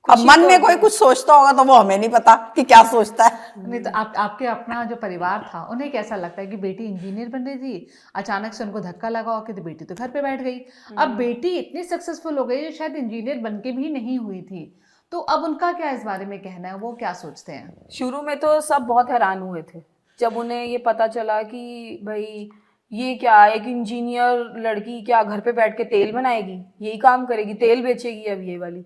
अब मन में कोई कुछ सोचता होगा तो वो हमें नहीं पता कि क्या सोचता है। नहीं तो आपके अपना जो परिवार था, उन्हें कैसा लगता है कि बेटी इंजीनियर बन रही थी, अचानक से उनको धक्का लगा हो कि तो बेटी तो घर पे बैठ गई। अब बेटी इतनी सक्सेसफुल हो गई जो शायद इंजीनियर बन के भी नहीं हुई थी, तो अब उनका क्या इस बारे में कहना है, वो क्या सोचते हैं? शुरू में तो सब बहुत हैरान हुए थे जब उन्हें ये पता चला कि भाई ये क्या, एक इंजीनियर लड़की क्या घर पे बैठ के तेल बनाएगी, यही काम करेगी, तेल बेचेगी अब ये वाली।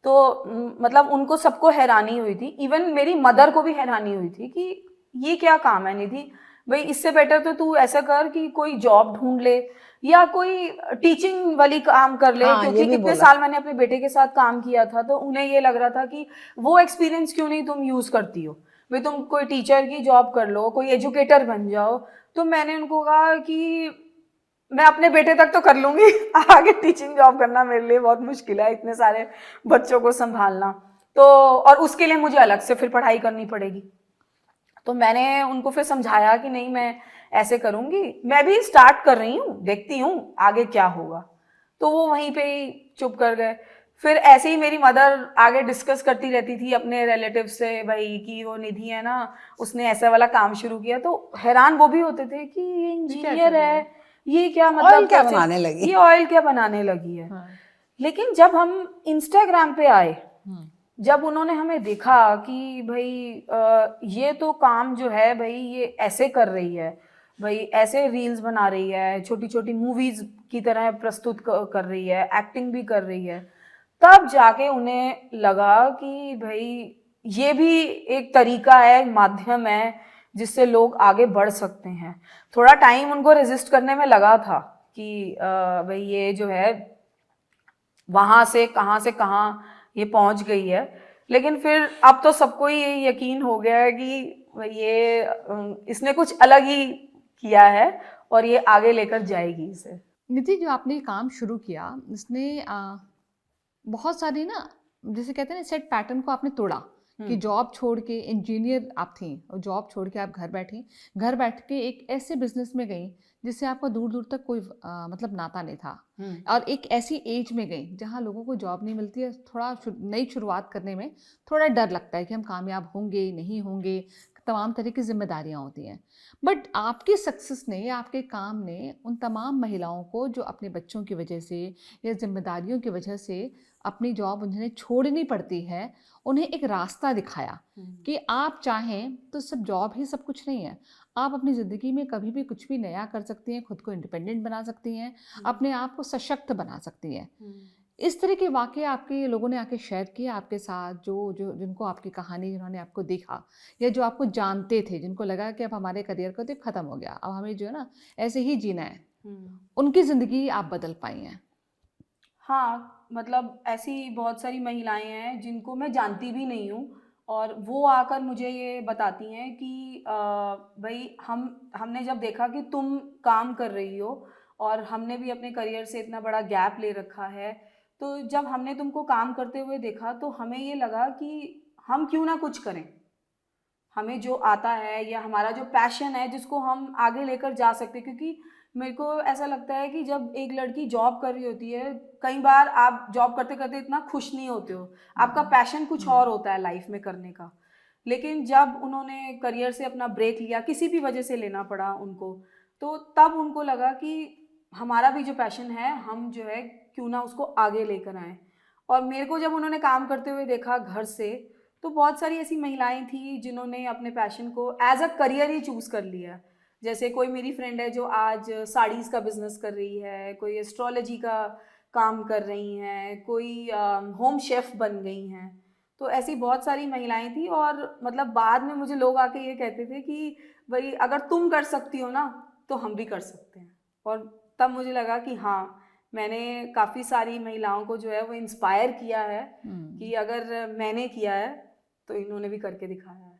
तो मतलब उनको सबको हैरानी हुई थी, इवन मेरी मदर को भी हैरानी हुई थी कि ये क्या काम है निधि, भाई इससे बेटर तो तू ऐसा कर कि कोई जॉब ढूंढ ले या कोई टीचिंग वाली काम कर ले। हाँ, क्योंकि ये भी कितने बोला। साल मैंने अपने बेटे के साथ काम किया था, तो उन्हें ये लग रहा था कि वो एक्सपीरियंस क्यों नहीं तुम यूज करती हो, भाई तुम कोई टीचर की जॉब कर लो, कोई एजुकेटर बन जाओ। तो मैंने उनको कहा कि मैं अपने बेटे तक तो कर लूंगी, आगे टीचिंग जॉब करना मेरे लिए बहुत मुश्किल है, इतने सारे बच्चों को संभालना, तो और उसके लिए मुझे अलग से फिर पढ़ाई करनी पड़ेगी। तो मैंने उनको फिर समझाया कि नहीं, मैं ऐसे करूंगी, मैं भी स्टार्ट कर रही हूँ, देखती हूँ आगे क्या होगा। तो वो वहीं पे ही चुप कर गए। फिर ऐसे ही मेरी मदर आगे डिस्कस करती रहती थी अपने रिलेटिव से, भाई कि वो निधि है ना, उसने ऐसा वाला काम शुरू किया। तो हैरान वो भी होते थे कि ये इंजीनियर है, ये क्या मतलब ऑयल क्या कैसे- बनाने लगी? ये ऑयल क्या बनाने लगी है। हाँ। लेकिन जब हम इंस्टाग्राम पे आए, हम्म, जब उन्होंने हमें देखा कि भाई ये तो काम जो है भाई ये ऐसे कर रही है, भाई ऐसे रील्स बना रही है, छोटी छोटी मूवीज की तरह प्रस्तुत कर रही है, एक्टिंग भी कर रही है, तब जाके उन्हें लगा कि भाई ये भी एक तरीका है, एक माध्यम है जिससे लोग आगे बढ़ सकते हैं। थोड़ा टाइम उनको रेजिस्ट करने में लगा था कि भाई ये जो है वहाँ से कहाँ ये पहुँच गई है। लेकिन फिर अब तो सबको ही ये यकीन हो गया है कि ये इसने कुछ अलग ही किया है और ये आगे लेकर जाएगी इसे। निधि, जो आपने ये काम शुरू किया, इसने बहुत सारी ना, जैसे कहते हैं ना, सेट पैटर्न को आपने तोड़ा कि जॉब छोड़ के, इंजीनियर आप थी और जॉब छोड़ के आप घर बैठ के एक ऐसे बिजनेस में गई जिससे आपका दूर दूर तक कोई मतलब नाता नहीं था, और एक ऐसी एज में गई जहाँ लोगों को जॉब नहीं मिलती है। थोड़ा नई शुरुआत करने में थोड़ा डर लगता है कि हम कामयाब होंगे नहीं होंगे, तमाम तरह की जिम्मेदारियां होती हैं। बट आपकी सक्सेस ने या आपके काम ने उन तमाम महिलाओं को जो अपने बच्चों की वजह से या जिम्मेदारियों की वजह से अपनी जॉब उन्हें छोड़नी पड़ती है, उन्हें एक रास्ता दिखाया कि आप चाहें तो सब जॉब ही सब कुछ नहीं है। आप अपनी ज़िंदगी में कभी भी कुछ भी नया कर सकती हैं, खुद को इंडिपेंडेंट बना सकती हैं, अपने आप को सशक्त बना सकती हैं। इस तरह के वाक़ये आपके लोगों ने आके शेयर किए आपके साथ, जो जो जिनको आपकी कहानी, जिन्होंने आपको देखा या जो आपको जानते थे, जिनको लगा कि अब हमारे करियर का तो ख़त्म हो गया, अब हमें जो है ना ऐसे ही जीना है, उनकी ज़िंदगी आप बदल पाई हैं? हाँ, मतलब ऐसी बहुत सारी महिलाएं हैं जिनको मैं जानती भी नहीं हूँ और वो आकर मुझे ये बताती हैं कि भाई हमने जब देखा कि तुम काम कर रही हो और हमने भी अपने करियर से इतना बड़ा गैप ले रखा है, तो जब हमने तुमको काम करते हुए देखा तो हमें ये लगा कि हम क्यों ना कुछ करें, हमें जो आता है या हमारा जो पैशन है जिसको हम आगे लेकर जा सकते। क्योंकि मेरे को ऐसा लगता है कि जब एक लड़की जॉब कर रही होती है, कई बार आप जॉब करते करते इतना खुश नहीं होते हो, आपका पैशन कुछ और होता है लाइफ में करने का। लेकिन जब उन्होंने करियर से अपना ब्रेक लिया, किसी भी वजह से लेना पड़ा उनको, तो तब उनको लगा कि हमारा भी जो पैशन है हम जो है क्यों ना उसको आगे लेकर आएँ। और मेरे को जब उन्होंने काम करते हुए देखा घर से, तो बहुत सारी ऐसी महिलाएं थी जिन्होंने अपने पैशन को एज अ करियर ही चूज़ कर लिया। जैसे कोई मेरी फ्रेंड है जो आज साड़ीज़ का बिजनेस कर रही है, कोई एस्ट्रोलॉजी का काम कर रही हैं, कोई होम शेफ़ बन गई हैं। तो ऐसी बहुत सारी महिलाएं थी और मतलब बाद में मुझे लोग आके ये कहते थे कि भाई अगर तुम कर सकती हो ना तो हम भी कर सकते हैं। और तब मुझे लगा कि हाँ, मैंने काफ़ी सारी महिलाओं को जो है वो इंस्पायर किया है कि अगर मैंने किया है तो इन्होंने भी करके दिखाया है।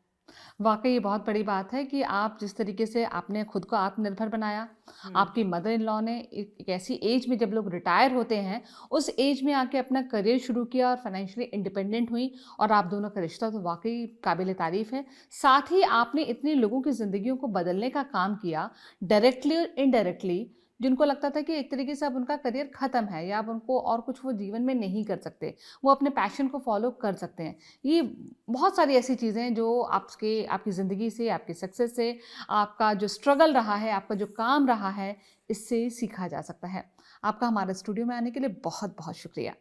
वाकई ये बहुत बड़ी बात है कि आप जिस तरीके से आपने खुद को आत्मनिर्भर बनाया, आपकी मदर इन लॉ ने एक ऐसी एज में, जब लोग रिटायर होते हैं, उस एज में आके अपना करियर शुरू किया और फाइनेंशियली इंडिपेंडेंट हुई, और आप दोनों का रिश्ता तो वाकई काबिल तारीफ़ है। साथ ही आपने इतने लोगों की ज़िंदगियों को बदलने का काम किया, डायरेक्टली और इनडायरेक्टली, जिनको लगता था कि एक तरीके से अब उनका करियर ख़त्म है या अब उनको और कुछ वो जीवन में नहीं कर सकते, वो अपने पैशन को फॉलो कर सकते हैं। ये बहुत सारी ऐसी चीज़ें हैं जो आपकी ज़िंदगी से, आपकी सक्सेस से, आपका जो स्ट्रगल रहा है, आपका जो काम रहा है, इससे सीखा जा सकता है। आपका हमारे स्टूडियो में आने के लिए बहुत बहुत शुक्रिया।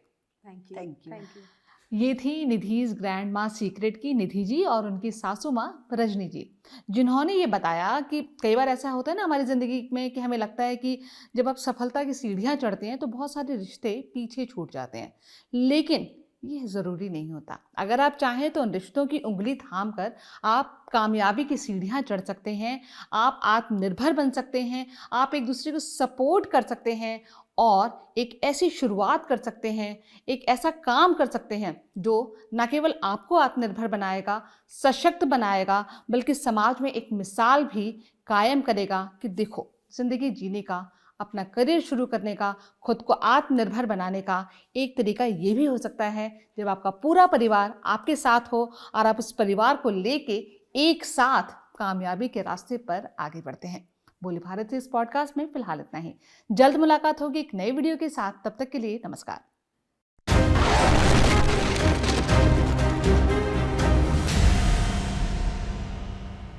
Thank you. ये थी निधिज़ ग्रैंड माँ सीक्रेट की निधि जी और उनकी सासू माँ रजनी जी, जिन्होंने ये बताया कि कई बार ऐसा होता है ना हमारी ज़िंदगी में कि हमें लगता है कि जब आप सफलता की सीढ़ियाँ चढ़ते हैं तो बहुत सारे रिश्ते पीछे छूट जाते हैं, लेकिन ये ज़रूरी नहीं होता। अगर आप चाहें तो उन रिश्तों की उंगली थाम कर आप कामयाबी की सीढ़ियाँ चढ़ सकते हैं, आप आत्मनिर्भर बन सकते हैं, आप एक दूसरे को सपोर्ट कर सकते हैं और एक ऐसी शुरुआत कर सकते हैं, एक ऐसा काम कर सकते हैं जो न केवल आपको आत्मनिर्भर बनाएगा, सशक्त बनाएगा, बल्कि समाज में एक मिसाल भी कायम करेगा कि देखो, ज़िंदगी जीने का, अपना करियर शुरू करने का, खुद को आत्मनिर्भर बनाने का एक तरीका ये भी हो सकता है जब आपका पूरा परिवार आपके साथ हो और आप उस परिवार को लेके एक साथ कामयाबी के रास्ते पर आगे बढ़ते हैं। बोली भारत से इस पॉडकास्ट में फिलहाल इतना ही। जल्द मुलाकात होगी एक नए वीडियो के साथ। तब तक के लिए नमस्कार।